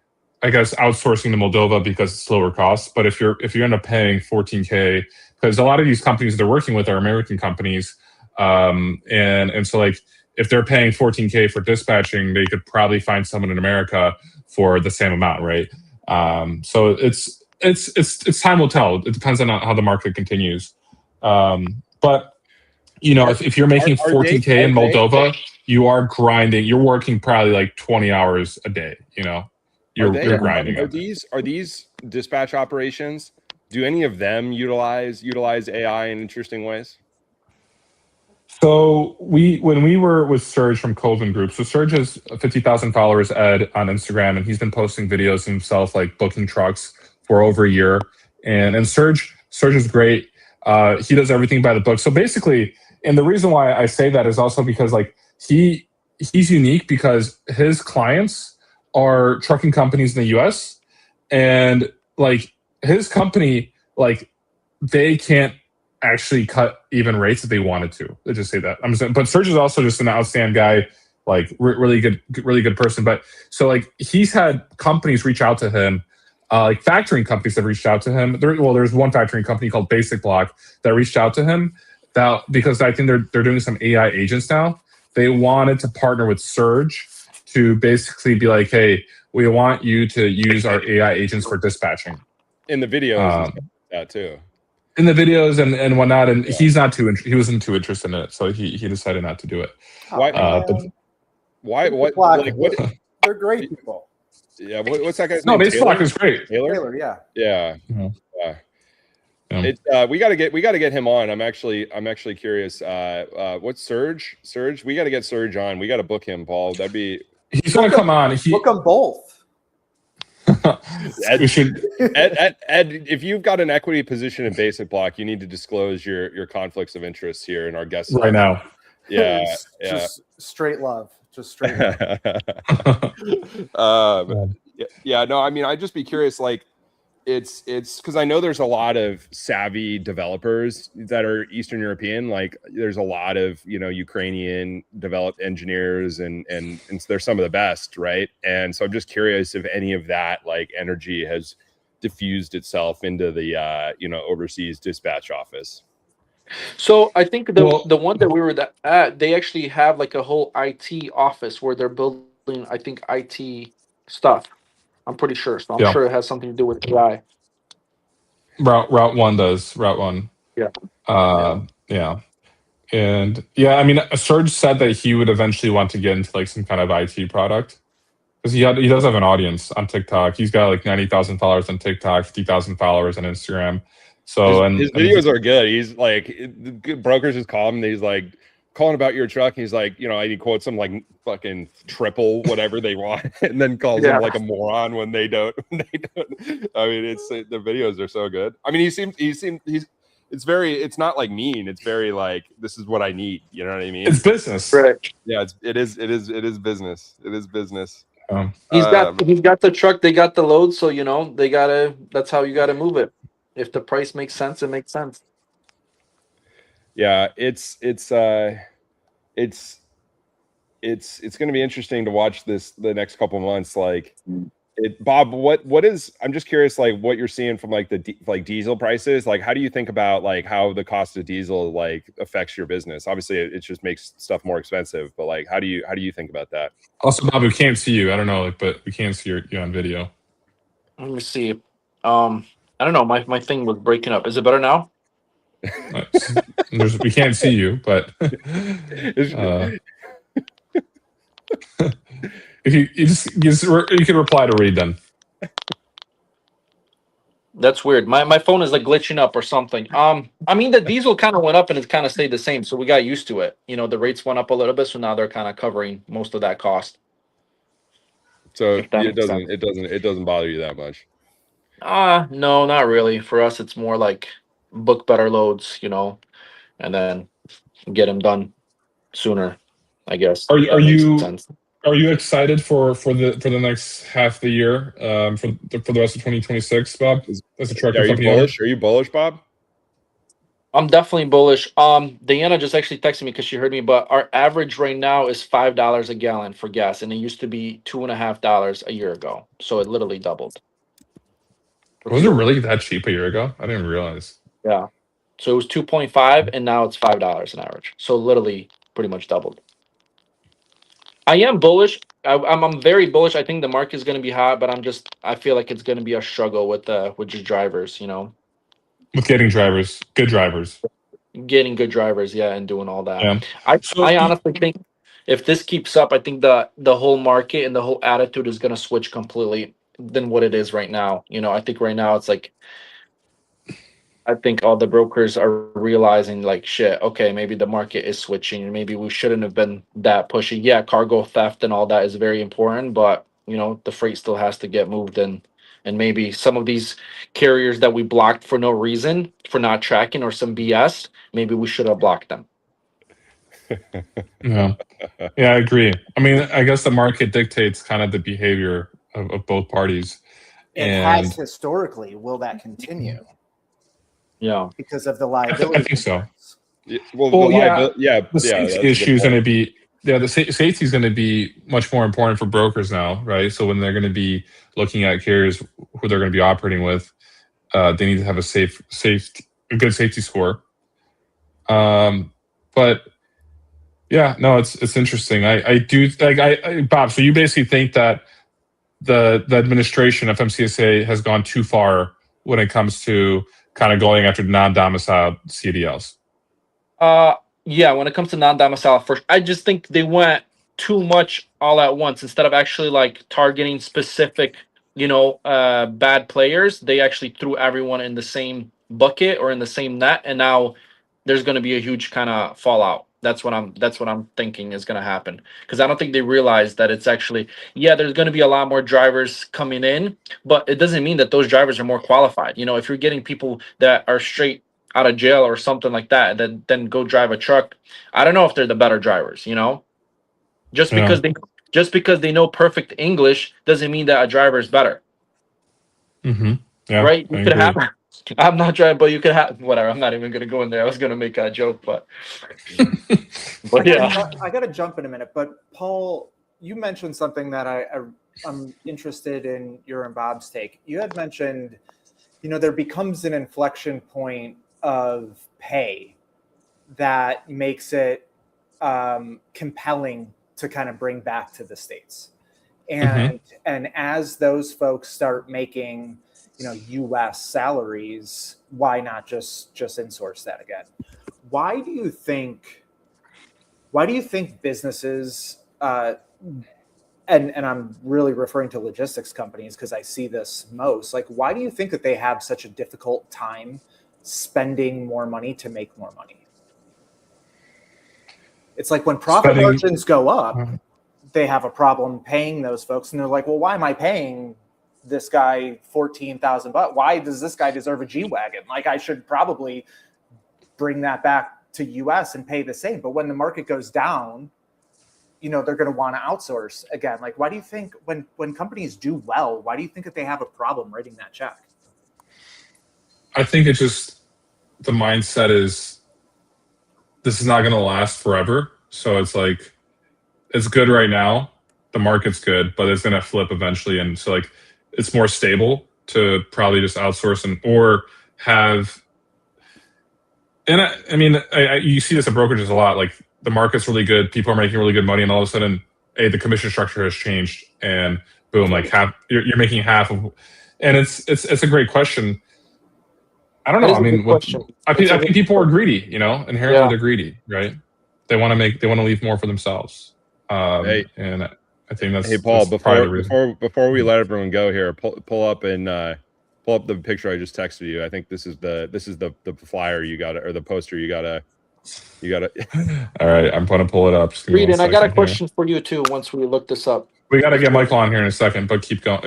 I guess, outsourcing to Moldova because it's lower cost. But if you end up paying 14K, because a lot of these companies they're working with are American companies. And so like, if they're paying 14K for dispatching, they could probably find someone in America for the same amount, right? So it's time will tell. It depends on how the market continues. But if you're making 14K in Moldova, you are grinding. You're working probably like 20 hours a day. You're grinding. Are these dispatch operations? Do any of them utilize AI in interesting ways? So when we were with Serge from Colvin Group, so Serge has 50,000 followers on Instagram, and he's been posting videos himself, like booking trucks for over a year. And Serge is great. He does everything by the book. So basically, and the reason why I say that is also because like he's unique because his clients are trucking companies in the US, and like his company, like they can't actually cut even rates if they wanted to. Let's just say that. But Serge is also just an outstanding guy, like really good person. But so like he's had companies reach out to him, like factoring companies have reached out to him. There's one factoring company called Basic Block that reached out to him because I think they're doing some AI agents now. They wanted to partner with Serge to basically be like, hey, we want you to use our AI agents for dispatching. In the videos, that too. In the videos and whatnot, and he wasn't too interested in it, so he decided not to do it. Why? Why? What? They're great people. Yeah. What's that guy's name? No, Basic Block is great. Taylor, yeah. Yeah. Yeah. It's we gotta get him on. I'm actually curious. What's Serge? We gotta get Serge on. We gotta book him, Paul. He's gonna come on. Book them both. Ed, if you've got an equity position in Basic Block, you need to disclose your conflicts of interest here in our guest right now. Yeah, Just straight love. Just straight love. Yeah, no, I mean, I'd just be curious, like, it's because I know there's a lot of savvy developers that are Eastern European. Like there's a lot of Ukrainian developed engineers, and so they're some of the best, right? And so I'm just curious if any of that like energy has diffused itself into the overseas dispatch office. So I think Well, the one that we were at, they actually have like a whole IT office where they're building, I think, IT stuff. I'm pretty sure. So I'm yeah, sure it has something to do with AI. Route One does. Route One. Yeah. Yeah. And yeah, I mean, Serge said that he would eventually want to get into like some kind of IT product because he does have an audience on TikTok. He's got like 90,000 followers on TikTok, 50,000 followers on Instagram. So his videos are good. He's like, brokers just call him and he's like calling about your truck. He's like, he quotes them like fucking triple whatever they want, and then calls them like a moron when they don't. I mean, the videos are so good. I mean, it's not like mean. It's very like, this is what I need. You know what I mean? It's business, right? Yeah, it is business. It is business. He's got the truck. They got the load. So they gotta. That's how you gotta move it. If the price makes sense, it makes sense. Yeah, it's going to be interesting to watch the next couple months. Like, Bob, what is? I'm just curious, like what you're seeing from like like diesel prices. Like, how do you think about like how the cost of diesel like affects your business? Obviously, it just makes stuff more expensive. But like, how do you think about that? Also, Bob, we can't see you. I don't know, but we can't see you on video. Let me see. I don't know. My thing was breaking up. Is it better now? We can't see you, but if you can reply to Reed then. That's weird. My phone is like glitching up or something. I mean the diesel kind of went up and it's kind of stayed the same, so we got used to it. The rates went up a little bit, so now they're kind of covering most of that cost. So it doesn't bother you that much. No, not really. For us, it's more like book better loads, and then get them done sooner, I guess. Are you excited for the next half of the year, for the rest of 2026, Bob? As a trucking company owner? Are you bullish, Bob? I'm definitely bullish. Diana just actually texted me because she heard me, but our average right now is $5 a gallon for gas, and it used to be $2.50 a year ago. So it literally doubled. Was it really that cheap a year ago? I didn't realize. Yeah. So it was 2.5 and now it's $5 an average. So literally pretty much doubled. I am bullish. I'm very bullish. I think the market is going to be hot, but I feel like it's going to be a struggle with just drivers, With getting good drivers. Getting good drivers, yeah, and doing all that. Yeah. I honestly think if this keeps up, I think the whole market and the whole attitude is going to switch completely than what it is right now. I think right now it's like, I think all the brokers are realizing like, shit, okay, maybe the market is switching and maybe we shouldn't have been that pushy. Yeah, cargo theft and all that is very important, but the freight still has to get moved in. And maybe some of these carriers that we blocked for no reason, for not tracking or some BS, maybe we should have blocked them. Yeah, I agree. I mean, I guess the market dictates kind of the behavior of both parties. It has historically. Will that continue? Yeah, because of the liability. I think so. The safety issue is going to be the safety is going to be much more important for brokers now, right? So when they're going to be looking at carriers who they're going to be operating with, they need to have a good safety score. But yeah, no, it's interesting. I do like Bob. So you basically think that the administration of FMCSA has gone too far when it comes to kind of going after non-domiciled CDLs? Yeah, when it comes to non-domicile first, I just think they went too much all at once instead of actually like targeting specific, bad players. They actually threw everyone in the same bucket or in the same net, and now there's going to be a huge kind of fallout. That's what I'm thinking is going to happen, because I don't think they realize that it's actually, there's going to be a lot more drivers coming in, but it doesn't mean that those drivers are more qualified. If you're getting people that are straight out of jail or something like that, then go drive a truck, I don't know if they're the better drivers. Just because they know perfect English doesn't mean that a driver is better. Mm-hmm. Yeah, right? I You could agree. have. I'm not trying, but you could have whatever. I'm not even gonna go in there. I was gonna make a joke, but yeah. I gotta jump in a minute, but Paul, you mentioned something that I'm interested in your and Bob's take. You had mentioned, there becomes an inflection point of pay that makes it compelling to kind of bring back to the States. And as those folks start making, U.S. salaries, why not just insource that again? Why do you think businesses, and I'm really referring to logistics companies because I see this most, like, why do you think that they have such a difficult time spending more money to make more money? It's like when profit margins go up, they have a problem paying those folks, and they're like, well, why am I paying this guy $14,000? Why does this guy deserve a G-Wagon? Like, I should probably bring that back to US and pay the same. But when the market goes down, they're going to want to outsource again. Like, why do you think when companies do well, why do you think that they have a problem writing that check? I think it's just the mindset is this is not going to last forever. So it's like, it's good right now. The market's good, but it's going to flip eventually. And so like, it's more stable to probably just outsource or have. And I mean, you see this at brokerages a lot. Like the market's really good, people are making really good money, and all of a sudden, hey, the commission structure has changed, and boom, like you're making half of. And it's a great question. I don't know. I mean, I think people are greedy. Inherently they're greedy, right? They want to leave more for themselves. Hey, and I think that's. Hey, Paul, that's probably the reason. before we let everyone go here, pull up the picture I just texted you. I think this is the flyer you got, or the poster you gotta. All right, I'm gonna pull it up. Reed, and I got a question for you too. Once we look this up, we gotta get Michael on here in a second, but keep going.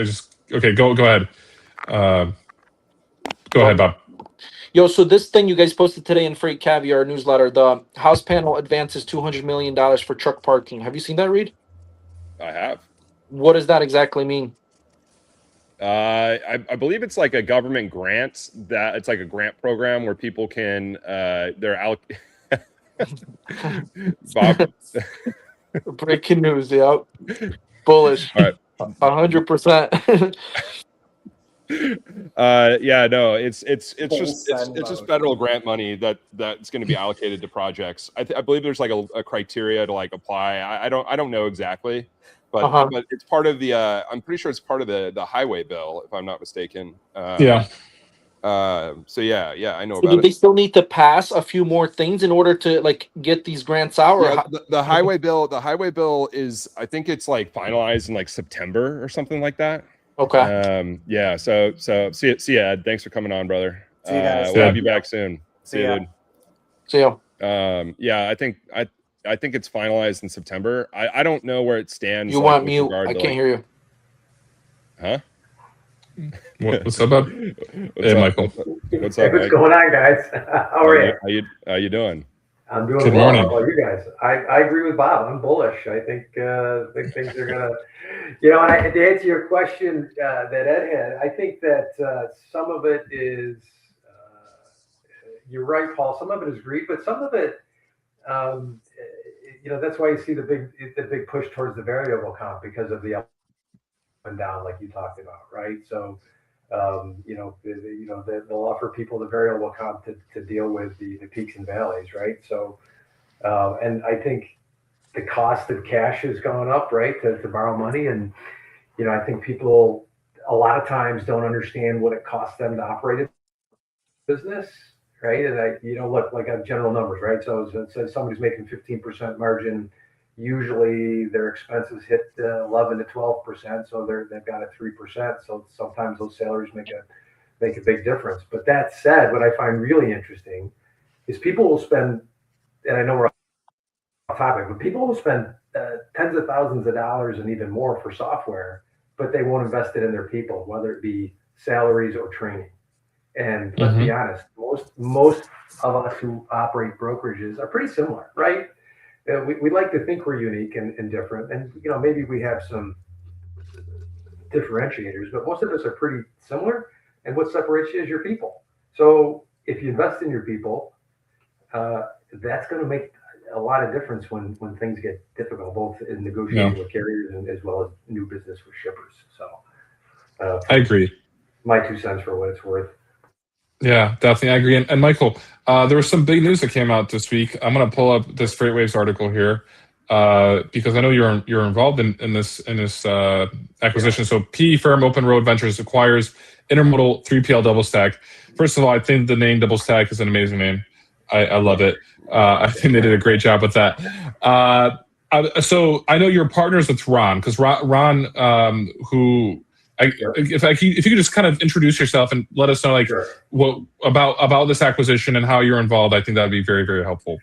Okay. Go ahead. Go ahead, Bob. Yo, so this thing you guys posted today in Freight Caviar newsletter, the House panel advances $200 million for truck parking. Have you seen that, Reed? I have. What does that exactly mean? I believe it's like a government grant, that it's like a grant program where people can they're out. Bob. Breaking news, yeah. Bullish. All right. 100%. Yeah, no, it's just federal grant money that's going to be allocated to projects. I believe there's like a criteria to like apply. I don't know exactly, but but it's part of the I'm pretty sure it's part of the highway bill, if I'm not mistaken. Yeah. So yeah, I know So about do it. they still need to pass a few more things in order to like get these grants out? Or Yeah, the highway bill is, I think it's like finalized in like September or something like that. Okay. Yeah. So see you, Ed. Thanks for coming on, brother. See you guys. We'll have you back soon. See you, dude. See you. Yeah, I think it's finalized in September. I don't know where it stands. You want mute? I can't hear you. Huh? What's up, Bob? Hey, Michael. What's up, What's going on, guys? How are you? How you doing? I'm doing Good well. morning. How about you guys? I agree with Bob. I'm bullish. I think things are gonna, and to answer your question that Ed had, I think that some of it is, you're right, Paul. Some of it is greed, but some of it, that's why you see the big push towards the variable comp because of the up and down, like you talked about, right? So. They'll offer people the variable comp to deal with the peaks and valleys, right? So, and I think the cost of cash has gone up, right, to borrow money. And, I think people a lot of times don't understand what it costs them to operate a business, right? And look, like on general numbers, right? So it says somebody's making 15% margin. Usually their expenses hit 11 to 12%, so they've got a 3%. So sometimes those salaries make a big difference. But that said, what I find really interesting is people will spend, and I know we're off topic, but people will spend tens of thousands of dollars and even more for software, but they won't invest it in their people, whether it be salaries or training. And let's be honest, most of us who operate brokerages are pretty similar, right? We like to think we're unique and different, and maybe we have some differentiators, but most of us are pretty similar. And what separates you is your people. So if you invest in your people, that's going to make a lot of difference when things get difficult, both in negotiating with carriers and as well as new business with shippers. So I agree. My 2 cents for what it's worth. Yeah, definitely. I agree. And Michael, there was some big news that came out this week. I'm going to pull up this FreightWaves article here because I know you're involved in this acquisition. So PE firm Open Road Ventures acquires intermodal 3PL double stack. First of all, I think the name double stack is an amazing name. I love it. I think they did a great job with that. So I know you're partners with Ron, because Ron, if you could just kind of introduce yourself and let us know what about this acquisition and how you're involved, I think that'd be very, very helpful.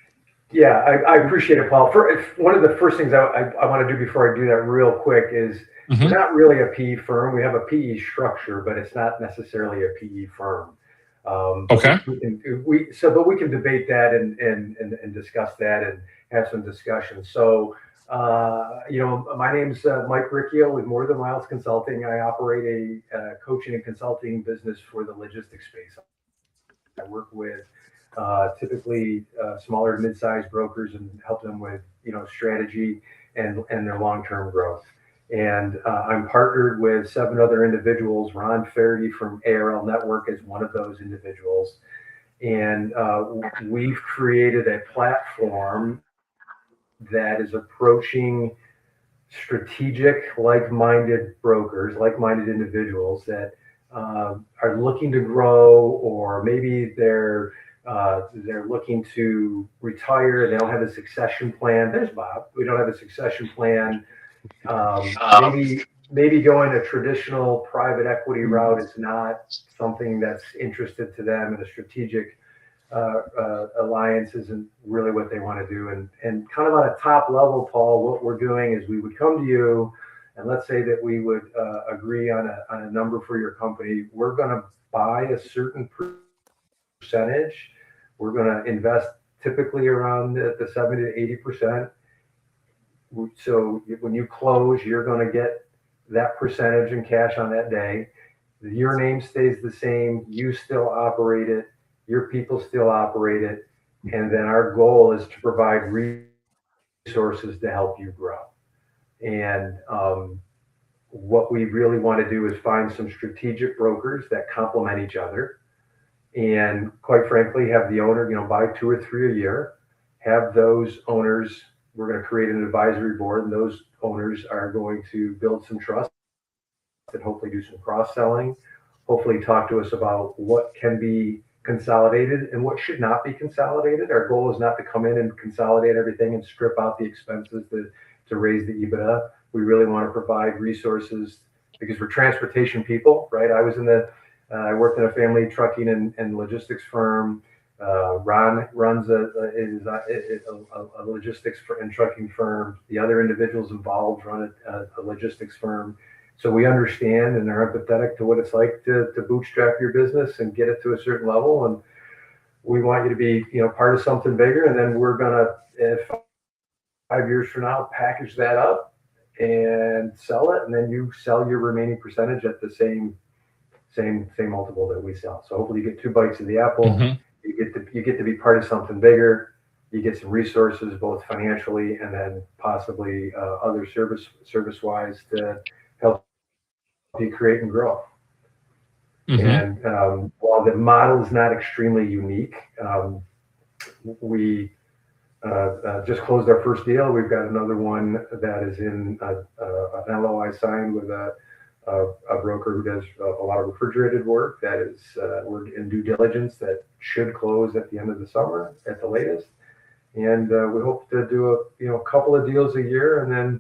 Yeah, I appreciate it, Paul. One of the first things I want to do before I do that real quick is we're not really a PE firm. We have a PE structure, but it's not necessarily a PE firm. Okay. But we can debate that and discuss that and have some discussions. So, my name's Mike Riccio with More Than Miles Consulting. I operate a coaching and consulting business for the logistics space. I work with typically smaller to mid-sized brokers and help them with strategy and their long-term growth. And I'm partnered with 7 other individuals. Ron Faraday from ARL Network is one of those individuals. And we've created a platform that is approaching strategic, like-minded brokers, like-minded individuals that are looking to grow, or maybe they're looking to retire. They don't have a succession plan. There's Bob. We don't have a succession plan. Maybe going a traditional private equity route is not something that's interested to them, and a strategic alliance isn't really what they want to do. And kind of on a top level, Paul, what we're doing is we would come to you, and let's say that we would agree on a number for your company. We're going to buy a certain percentage. We're going to invest typically around the 70 to 80%. So when you close, you're going to get that percentage in cash on that day. Your name stays the same. You still operate it. Your people still operate it. And then our goal is to provide resources to help you grow. And what we really want to do is find some strategic brokers that complement each other. And quite frankly, have the owner, buy 2 or 3 a year. Have those owners. We're going to create an advisory board, and those owners are going to build some trust and hopefully do some cross-selling, hopefully talk to us about what can be consolidated and what should not be consolidated. Our goal is not to come in and consolidate everything and strip out the expenses to raise the EBITDA. We really want to provide resources because we're transportation people, right? I worked in a family trucking and logistics firm. Ron runs a logistics and trucking firm. The other individuals involved run a logistics firm. So we understand and are empathetic to what it's like to bootstrap your business and get it to a certain level. And we want you to be, part of something bigger. And then we're going to, 5 years from now, package that up and sell it. And then you sell your remaining percentage at the same multiple that we sell. So hopefully you get 2 bites of the apple. Mm-hmm. You get to be part of something bigger. You get some resources, both financially and then possibly other service wise, to help you create and grow. Mm-hmm. And while the model is not extremely unique, we just closed our first deal. We've got another one that is in an LOI signed with a broker who does a lot of refrigerated work. That is, we're in due diligence that should close at the end of the summer at the latest. And we hope to do a couple of deals a year. And then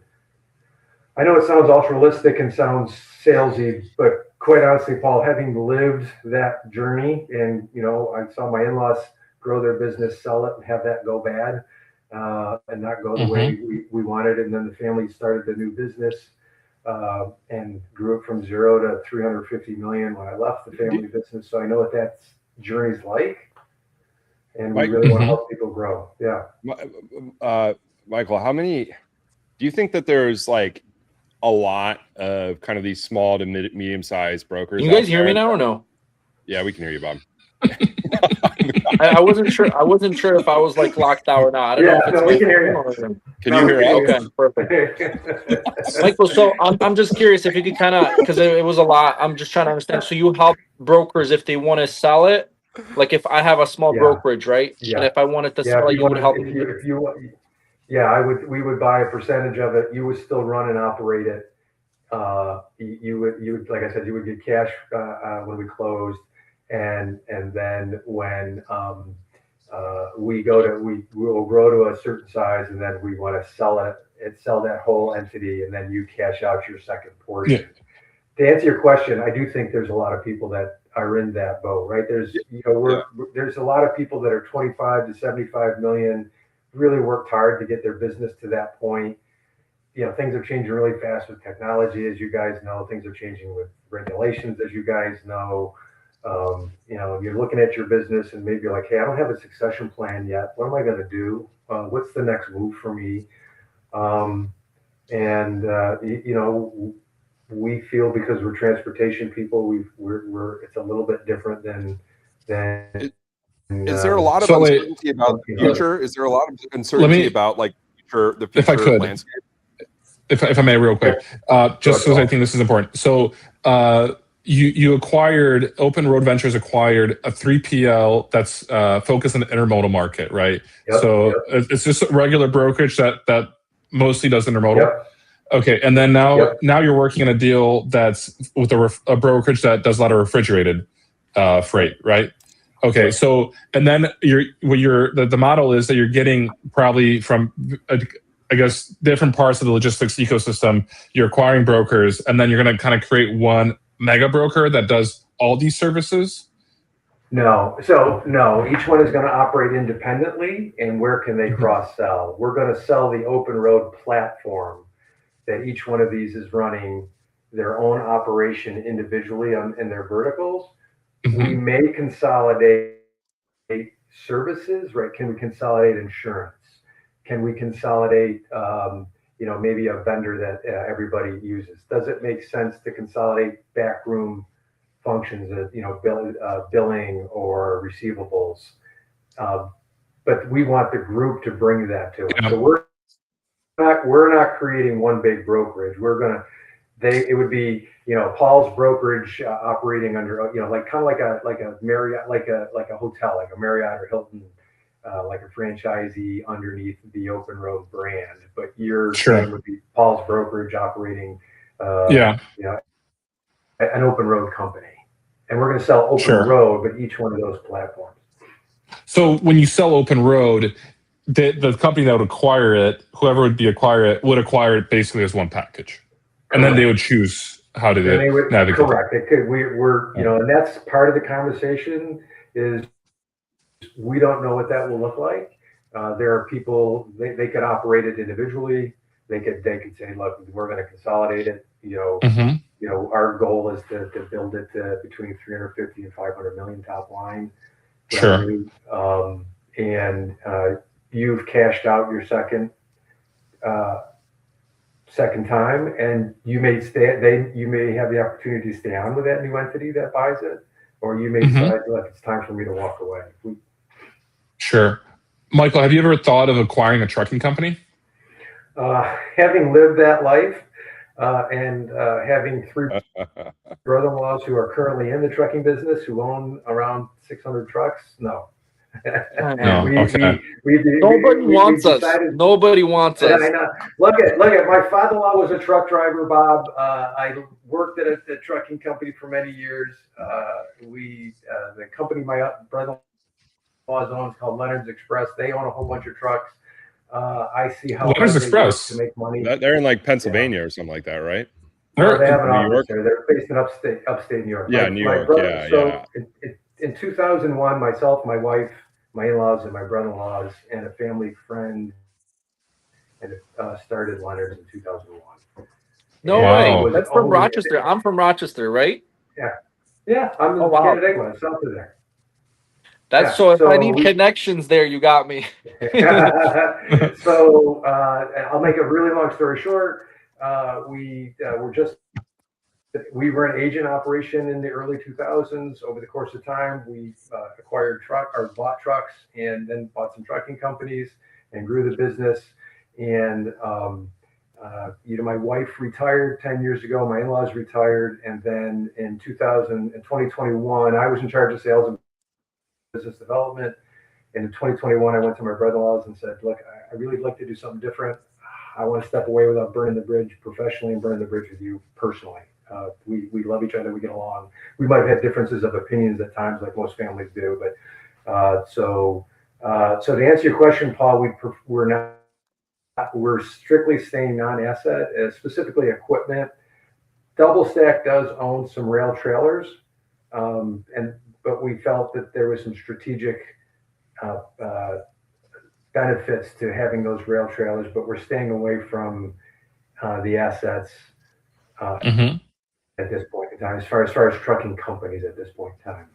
I know it sounds altruistic and sounds salesy, but quite honestly, Paul, having lived that journey, and I saw my in-laws grow their business, sell it, and have that go bad and not go the way we wanted. And then the family started the new business. And grew it from 0 to 350 million when I left the family business. So I know what that journey's like, and we really want to help people grow. Yeah. Michael, how many do you think that there's a lot of kind of these small to medium-sized brokers? You guys hear me now or no? Yeah, we can hear you, Bob. I wasn't sure. I wasn't sure if I was like locked out or not. I don't know if it's we my can hear phone you. or. Can you hear us? Okay, perfect. Michael, so I'm just curious if you could kind of, because it was a lot. I'm just trying to understand. So you help brokers if they want to sell it, like if I have a small Yeah. brokerage, right? Yeah. And if I wanted to Yeah, sell if it, you would help me. if you we would buy a percentage of it. You would still run and operate it. You would, like I said, you would get cash when we closed, and then when we will grow to a certain size, and then we want to sell that whole entity, and then you cash out your second portion. Yeah. To answer your question, I do think there's a lot of people that are in that boat, right? There's there's a lot of people that are 25 to 75 million, really worked hard to get their business to that point. Things are changing really fast with technology, as you guys know. Things are changing with regulations, as you guys know. You're looking at your business and maybe you're like, hey, I don't have a succession plan yet. What am I going to do? What's the next move for me? We feel because we're transportation people, we're it's a little bit different than. Is there a lot of uncertainty about the future? Is there a lot of uncertainty about like the future landscape? If I may, real quick, just because I think this is important. So you acquired, Open Road Ventures acquired a 3PL that's focused on the intermodal market, right? It's just a regular brokerage that mostly does intermodal. Yep. Okay, and then now you're working on a deal that's with a brokerage that does a lot of refrigerated freight, right? Okay, so and then the model is that you're getting probably from I guess different parts of the logistics ecosystem. You're acquiring brokers, and then you're going to kind of create one mega broker that does all these services. No, each one is going to operate independently, and where can they cross sell? We're going to sell the Open Road platform that each one of these is running their own operation individually in their verticals. We may consolidate services, right? Can we consolidate insurance? Can we consolidate, maybe a vendor that everybody uses? Does it make sense to consolidate backroom functions of, billing or receivables? But we want the group to bring that to us. So we're not creating one big brokerage. It would be, Paul's brokerage operating under, like a Marriott, like a hotel, like a Marriott or Hilton, like a franchisee underneath the Open Road brand. But your name would be Paul's brokerage operating, an Open Road company. And we're going to sell Open Road, but each one of those platforms. So when you sell Open Road, the company that would acquire it, whoever would acquire it basically as one package. And then they would choose how to navigate. Correct. It could. We're and that's part of the conversation is we don't know what that will look like. There are people they could operate it individually. They could say, look, we're going to consolidate it. Our goal is to build it to between 350 and 500 million top line. Revenue. And you've cashed out your second time, and you may have the opportunity to stay on with that new entity that buys it, or you may decide, look, it's time for me to walk away. Sure. Michael, have you ever thought of acquiring a trucking company? Having lived that life and having 3 brother-in-laws who are currently in the trucking business who own around 600 trucks, no. Nobody wants us. Nobody wants us. Look at my father-in-law was a truck driver, Bob. I worked at a trucking company for many years. The company my brother-in-law owns called Leonard's Express. They own a whole bunch of trucks. I see how Leonard's Express to make money. They're in like Pennsylvania or something like that, right? They have an office there. They're based in upstate New York. New York. In 2001, myself, my wife, my in-laws, and my brother-in-laws, and a family friend, and started Leonard's in 2001. No way. That's from Rochester. I'm from Rochester, right? Yeah. I'm in Canandaigua, south of there. That's if I need connections there, you got me. So I'll make a really long story short. We were just we were an agent operation in the early 2000s. Over the course of time, we acquired bought trucks, and then bought some trucking companies and grew the business. And my wife retired 10 years ago. My in-laws retired, and then in 2021, I was in charge of sales and business development. And in 2021, I went to my brother-in-laws and said, "Look, I really like to do something different. I want to step away without burning the bridge professionally and burning the bridge with you personally. We love each other. We get along. We might have had differences of opinions at times, like most families do. But so to answer your question, Paul, we're strictly staying non-asset, specifically equipment. Double Stack does own some rail trailers, but we felt that there was some strategic benefits to having those rail trailers, but we're staying away from the assets at this point in time, as far as trucking companies at this point in time.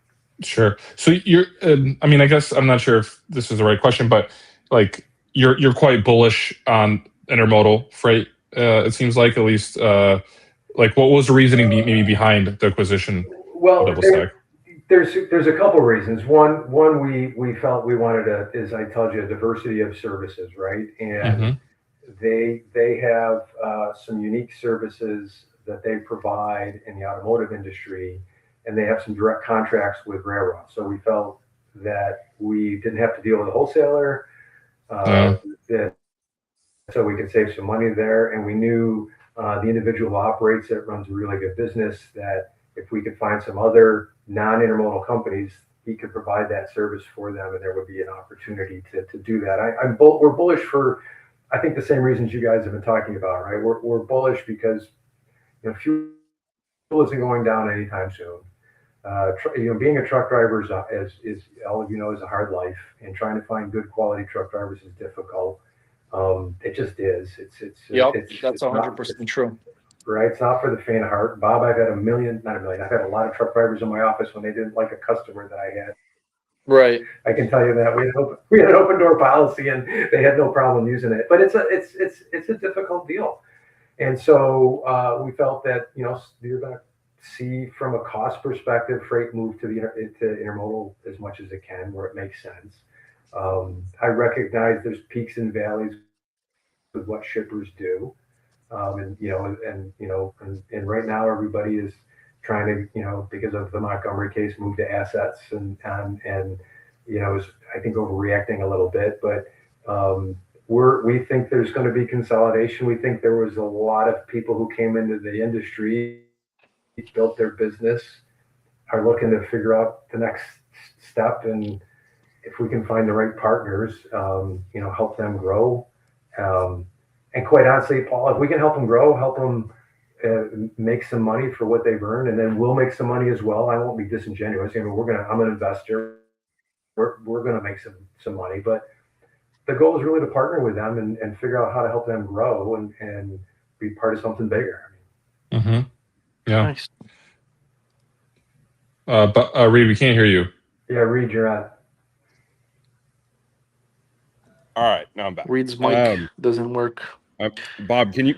Sure. So you're, I mean, I guess I'm not sure if this is the right question, but like you're quite bullish on intermodal freight. It seems like, at least, like, what was the reasoning maybe behind the acquisition of Double Stack? There's a couple reasons. One we felt we wanted as I told you, a diversity of services, right? And they have some unique services that they provide in the automotive industry, and they have some direct contracts with railroads. So we felt that we didn't have to deal with a wholesaler, so we could save some money there. And we knew the individual who operates it runs a really good business, that if we could find some other non-intermodal companies, he could provide that service for them, and there would be an opportunity to do that. We're bullish for, I think, the same reasons you guys have been talking about, right? We're bullish because fuel isn't going down anytime soon. Being a truck driver is all of you know, is a hard life, and trying to find good quality truck drivers is difficult. It just is. That's 100% true. Right, it's not for the faint of heart. Bob, I've had I've had a lot of truck drivers in my office when they didn't like a customer that I had. Right. I can tell you that we had an open door policy, and they had no problem using it. But it's a difficult deal, and so we felt that you're going to see, from a cost perspective, freight move to intermodal as much as it can, where it makes sense. I recognize there's peaks and valleys with what shippers do. And right now everybody is trying to, because of the Montgomery case, move to assets, and is, I think, overreacting a little bit. But we think there's going to be consolidation. We think there was a lot of people who came into the industry, built their business, are looking to figure out the next step, and if we can find the right partners, help them grow. And quite honestly, Paul, if we can help them grow, help them make some money for what they've earned, and then we'll make some money as well. I won't be disingenuous. I'm an investor. We're gonna make some money, but the goal is really to partner with them and figure out how to help them grow and be part of something bigger. Yeah. Nice. But Reed, we can't hear you. Yeah, Reed, you're on. All right, now I'm back. Reed's mic doesn't work. Bob, can you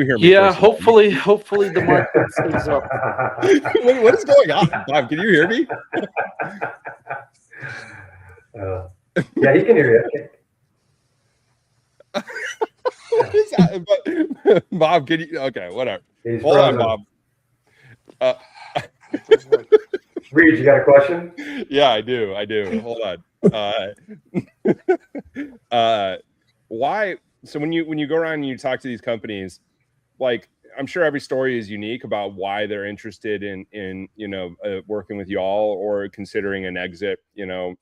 hear me? Yeah, hopefully the mic stays up. What is going on, Bob? Can you hear me? Yeah, he can hear you. What is that? But, Bob, can you? Okay, whatever. Hold on, Bob. Reed, you got a question? Yeah, I do. Hold on. Why? So when you go around and you talk to these companies, like, I'm sure every story is unique about why they're interested in working with y'all or considering an exit, in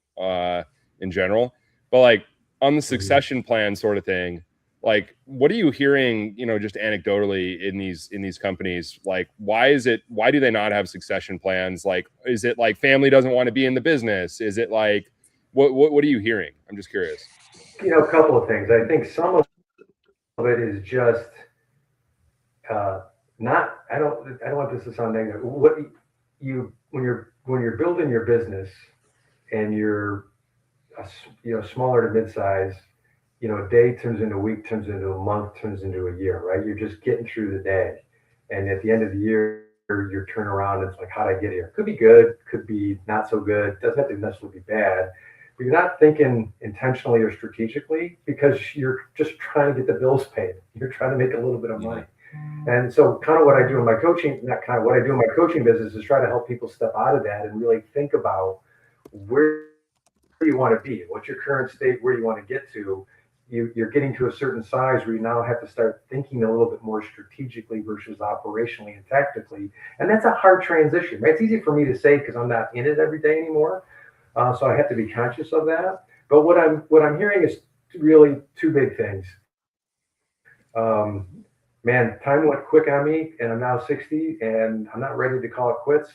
general. But like on the succession plan sort of thing, like, what are you hearing, just anecdotally in these companies? Like, why do they not have succession plans? Like, is it like family doesn't want to be in the business? Is it like, what are you hearing? I'm just curious. A couple of things. I think some of it is just not. I don't want this to sound negative. When you're building your business and you're smaller to mid-size, a day turns into a week, turns into a month, turns into a year, right? You're just getting through the day, and at the end of the year, your turnaround. It's like, how did I get here? Could be good, could be not so good. Doesn't have to necessarily be bad. But you're not thinking intentionally or strategically because you're just trying to get the bills paid. You're trying to make a little bit of money. And so kind of what I do in my coaching, not kind of what I do in my coaching business is try to help people step out of that and really think about where you want to be, what's your current state, where you want to get to. You're getting to a certain size where you now have to start thinking a little bit more strategically versus operationally and tactically. And that's a hard transition, right? It's easy for me to say because I'm not in it every day anymore. So I have to be conscious of that. But what I'm hearing is really two big things. Man, time went quick on me, and I'm now 60, and I'm not ready to call it quits.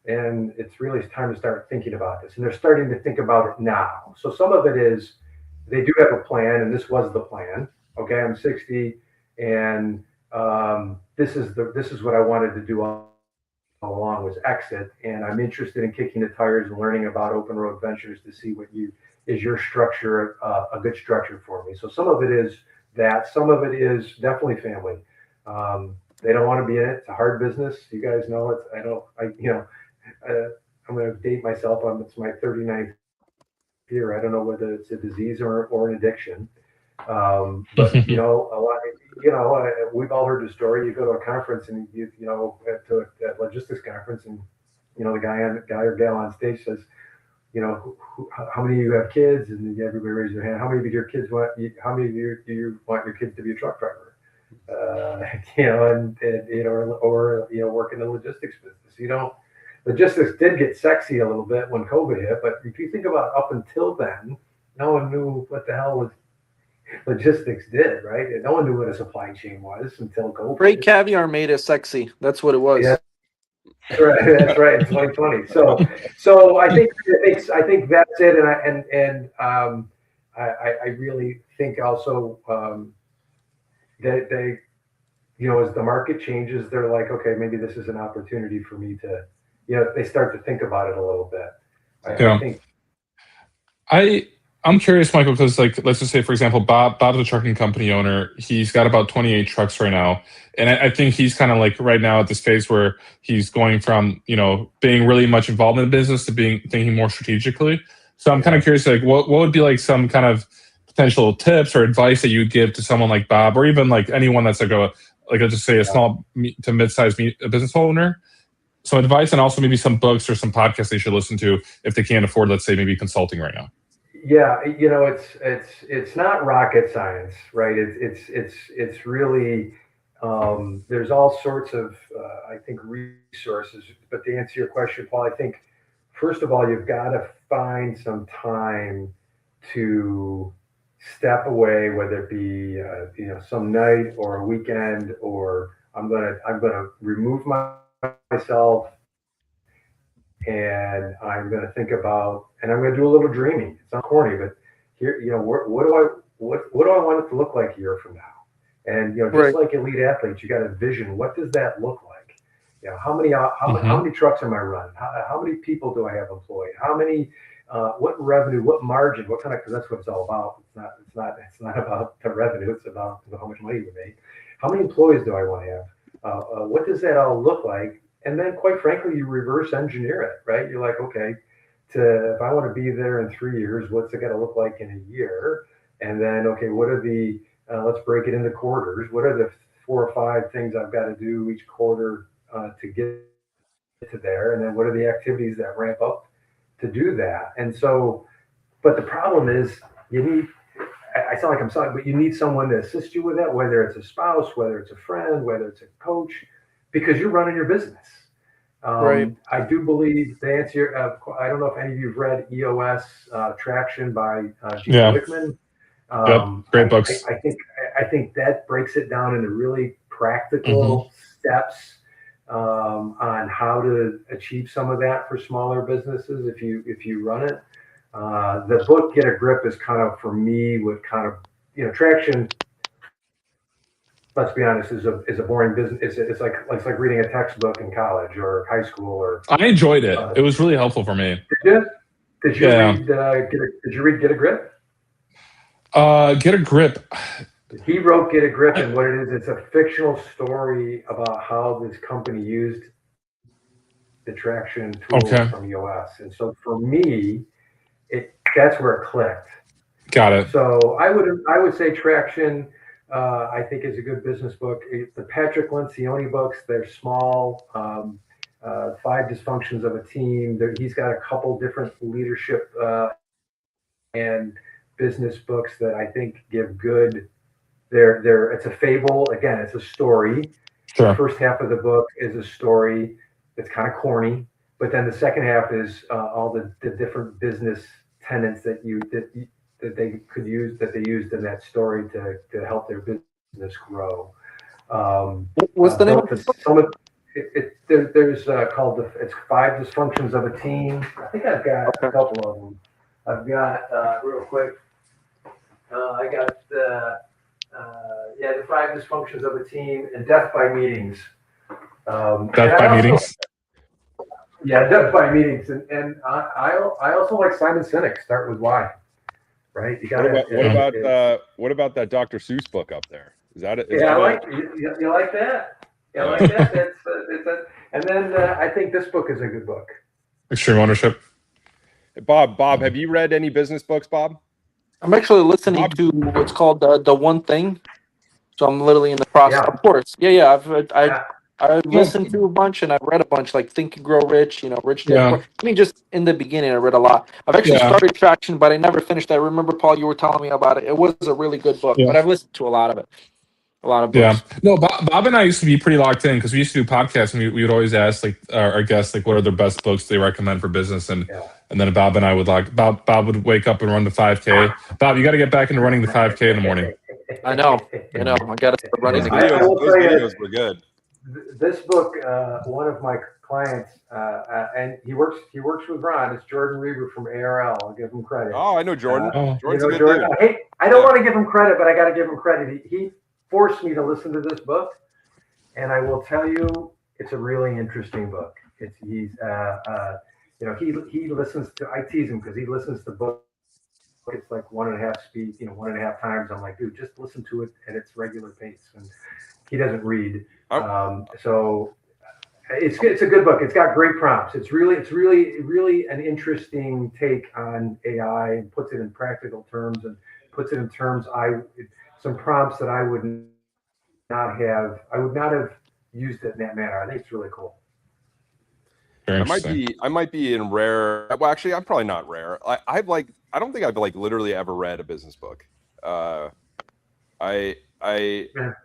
And it's really time to start thinking about this. And they're starting to think about it now. So some of it is they do have a plan, and this was the plan. Okay, I'm 60, and this is what I wanted to do all along was exit. And I'm interested in kicking the tires and learning about open road ventures to see what is your structure a good structure for me. So some of it is that. Some of it is definitely family. They don't want to be in it. It's a hard business. You guys know it. I'm going to date myself. It's my 39th year. I don't know whether it's a disease or an addiction. But we've all heard the story. You go to a conference and to a logistics conference, and the guy or gal on stage says, how many of you have kids? And everybody raises their hand. How many of your kids how many of you do you want your kids to be a truck driver? Or work in the logistics business. Logistics did get sexy a little bit when COVID hit, but if you think about up until then, no one knew what the hell was logistics did, right? No one knew what a supply chain was until COVID. Great caviar made it sexy. That's what it was. Yeah. That's right. In 2020. So I think that's it. And I really think also that they, as the market changes, they're like, okay, maybe this is an opportunity for me to, they start to think about it a little bit. I think. I'm curious, Michael, because let's just say, for example, Bob's a trucking company owner. He's got about 28 trucks right now. And I think he's kind of right now at this phase where he's going from, being really much involved in the business to thinking more strategically. So I'm kind of curious, what would be some kind of potential tips or advice that you would give to someone like Bob, or even anyone that's let's just say a small to mid-sized business owner? Some advice, and also maybe some books or some podcasts they should listen to if they can't afford, let's say, maybe consulting right now. Yeah, it's not rocket science, right? It's really there's all sorts of I think resources. But to answer your question, Paul, I think first of all you've got to find some time to step away, whether it be some night or a weekend, or I'm gonna remove myself. And I'm going to think about, and I'm going to do a little dreaming. It's not corny, but here, what do I want it to look like a year from now? And just like elite athletes, you got a vision. What does that look like? How many trucks am I running? How many people do I have employed? How many? What revenue? What margin? What kind of? Because that's what it's all about. It's not about the revenue. It's about how much money we make. How many employees do I want to have? What does that all look like? And then, quite frankly, you reverse engineer it, right? You're like, okay, if I want to be there in 3 years, what's it going to look like in a year? And then, okay, what are the? Let's break it into quarters. What are the 4 or 5 things I've got to do each quarter to get to there? And then, what are the activities that ramp up to do that? And so, but the problem is, you need. I sound like I'm sorry, but you need someone to assist you with that, whether it's a spouse, whether it's a friend, whether it's a coach, because you're running your business. Right. I do believe to answer. I don't know if any of you've read EOS Traction by Gene Wickman. Great books. I think that breaks it down into really practical steps on how to achieve some of that for smaller businesses if you run it. The book Get a Grip is kind of, for me, what kind of Traction. Let's be honest, is a boring business. It's like reading a textbook in college or high school. Or I enjoyed it. It was really helpful for me. Did you read Get a Grip? Get a Grip. He wrote Get a Grip, and what it is, it's a fictional story about how this company used the traction tools Okay. from EOS. And so for me, that's where it clicked. Got it. So I would say Traction, I think is a good business book. The Patrick Lencioni books, they're small, 5 Dysfunctions of a Team. He's got a couple different leadership and business books that I think give good. It's a fable. Again, it's a story. Sure. The first half of the book is a story that's kind of corny, but then the second half is all the different business tenets that they could use, that they used in that story to help their business grow. What's the name of it? There's called it's 5 Dysfunctions of a Team. I think I've got a couple of them. I've got real quick. I got the 5 Dysfunctions of a Team and Death by Meetings. Death by Meetings. Yeah, Death by Meetings, and I also like Simon Sinek. Start with Why. Right? You got what about that Dr. Seuss book up there? Is that it? I like you like that. Yeah, I like that. That's and then I think this book is a good book. Extreme Ownership. Bob, have you read any business books, Bob? I'm actually listening to what's called the One Thing. So I'm literally in the process. Yeah. Of course. Yeah. I've listened to a bunch and I've read a bunch, like Think and Grow Rich, Rich Dad Poor. I mean, just in the beginning, I read a lot. I've actually started Traction, but I never finished. I remember, Paul, you were telling me about it. It was a really good book, but I've listened to a lot of it. A lot of books. Yeah. No, Bob and I used to be pretty locked in because we used to do podcasts and we would always ask like our guests like what are their best books they recommend for business and then Bob and I would Bob would wake up and run the 5K. Bob, you got to get back into running the 5K in the morning. I know. I got to start running Those again. videos were good. This book, one of my clients, and he works with Ron. It's Jordan Reber from ARL. I'll give him credit. Oh, I know Jordan. Jordan's a good Jordan. dude. I don't want to give him credit, but I got to give him credit. He forced me to listen to this book, and I will tell you, it's a really interesting book. He listens to. I tease him because he listens to books. It's like 1.5 speed, 1.5 times. I'm like, dude, just listen to it at its regular pace. And he doesn't read. So it's a good book. It's got great prompts. It's really an interesting take on AI and puts it in practical terms and puts it in terms some prompts that I would not have used it in that manner. I think it's really cool. Very I might be in rare. Well, actually, I'm probably not rare. I don't think I've literally ever read a business book. The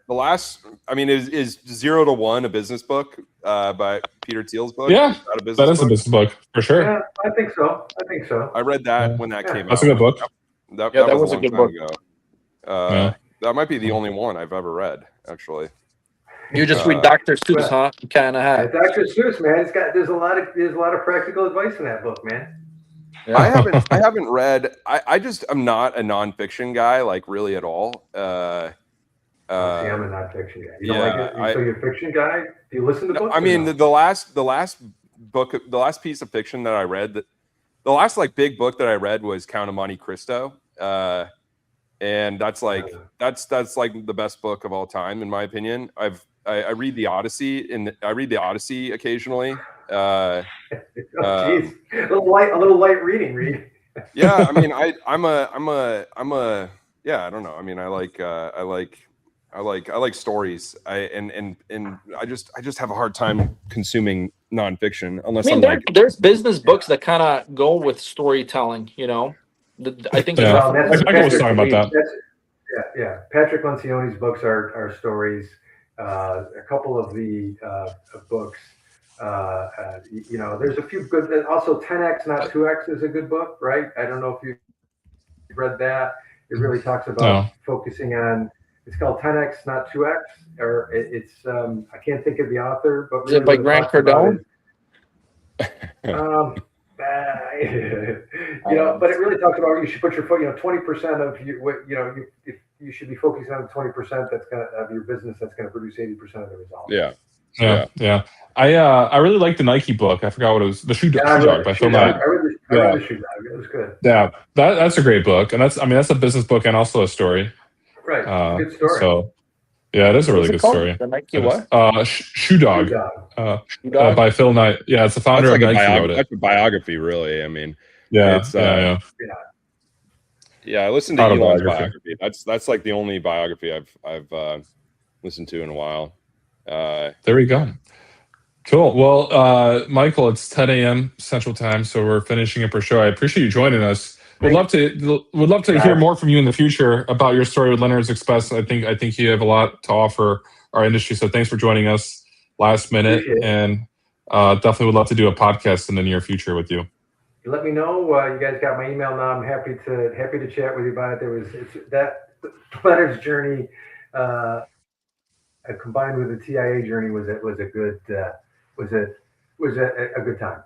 last, is 0 to 1 a business book by Peter Thiel's book? Yeah, that is a business book for sure. Yeah, I think so. I read that when that came out. That's a good book. That was a good book. That might be the only one I've ever read, actually. You just read Dr. Seuss, huh? You kind of have. Dr. Seuss, man. There's a lot of practical advice in that book, man. Yeah. I haven't read. I'm not a nonfiction guy, like really at all. I'm a nonfiction guy. You don't like it? So you're a fiction guy? Do you listen to books? The last piece of fiction that I read, the last big book that I read was Count of Monte Cristo, and that's the best book of all time in my opinion. I read the Odyssey occasionally. A little light reading, Reed. Yeah, I mean, I'm a yeah, I don't know. I mean, I like stories. I just have a hard time consuming nonfiction unless there's business books that kind of go with storytelling. I think I was talking about that. Yeah. Patrick Lencioni's books are stories. A couple of the books. There's a few good. Also, 10x not 2x is a good book, right? I don't know if you've read that. It really talks about focusing on. It's called 10x not 2x, or it's I can't think of the author, but is it by Grant Cardone? But it really talks about you should put your foot. 20% of you should be focusing on the 20% of your business that's going to produce 80% of the results. Yeah. I really like the Nike book. I forgot what it was. The Shoe Dog by Phil Knight. I read the Shoe Dog. It was good. Yeah, that's a great book, and that's a business book and also a story. Right, good story. So, Yeah, it is a really What's it good called? story. The Nike It is. what? Shoe Dog. Shoe Dog. Shoe Dog? By Phil Knight. Yeah, it's the founder That's like of a Nike wrote it. that's a biography, really. I mean, Yeah, it's yeah. yeah. I listened to Elon's Autobiography. biography. That's like the only biography I've listened to in a while. There we go. Cool. Well, Michael, it's 10 a.m. Central Time, so we're finishing up our show. I appreciate you joining us. Would love to hear more from you in the future about your story with Leonard's Express. I think you have a lot to offer our industry. So thanks for joining us last minute, and definitely would love to do a podcast in the near future with you. You let me know. You guys got my email now. I'm happy to chat with you about it. That Leonard's journey combined with the TIA journey was a good time.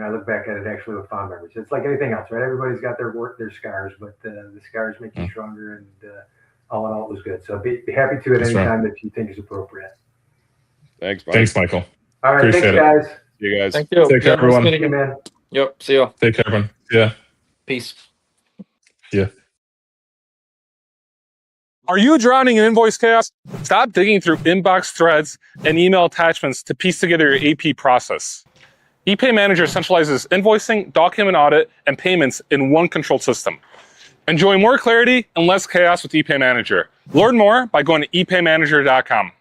I look back at it actually with fond memories. It's like anything else, right? Everybody's got their scars, but the scars make you stronger, and all in all, it was good. So be happy to at any time that you think is appropriate. Thanks, Mike. Thanks, Michael. All right, Appreciate thanks, guys. See you guys. Thank you. Take care, everyone. See you, man. Yep. See you. Take care, everyone. Yeah. Peace. Yeah. Are you drowning in invoice chaos? Stop digging through inbox threads and email attachments to piece together your AP process. ePay Manager centralizes invoicing, document audit, and payments in one controlled system. Enjoy more clarity and less chaos with ePay Manager. Learn more by going to epaymanager.com.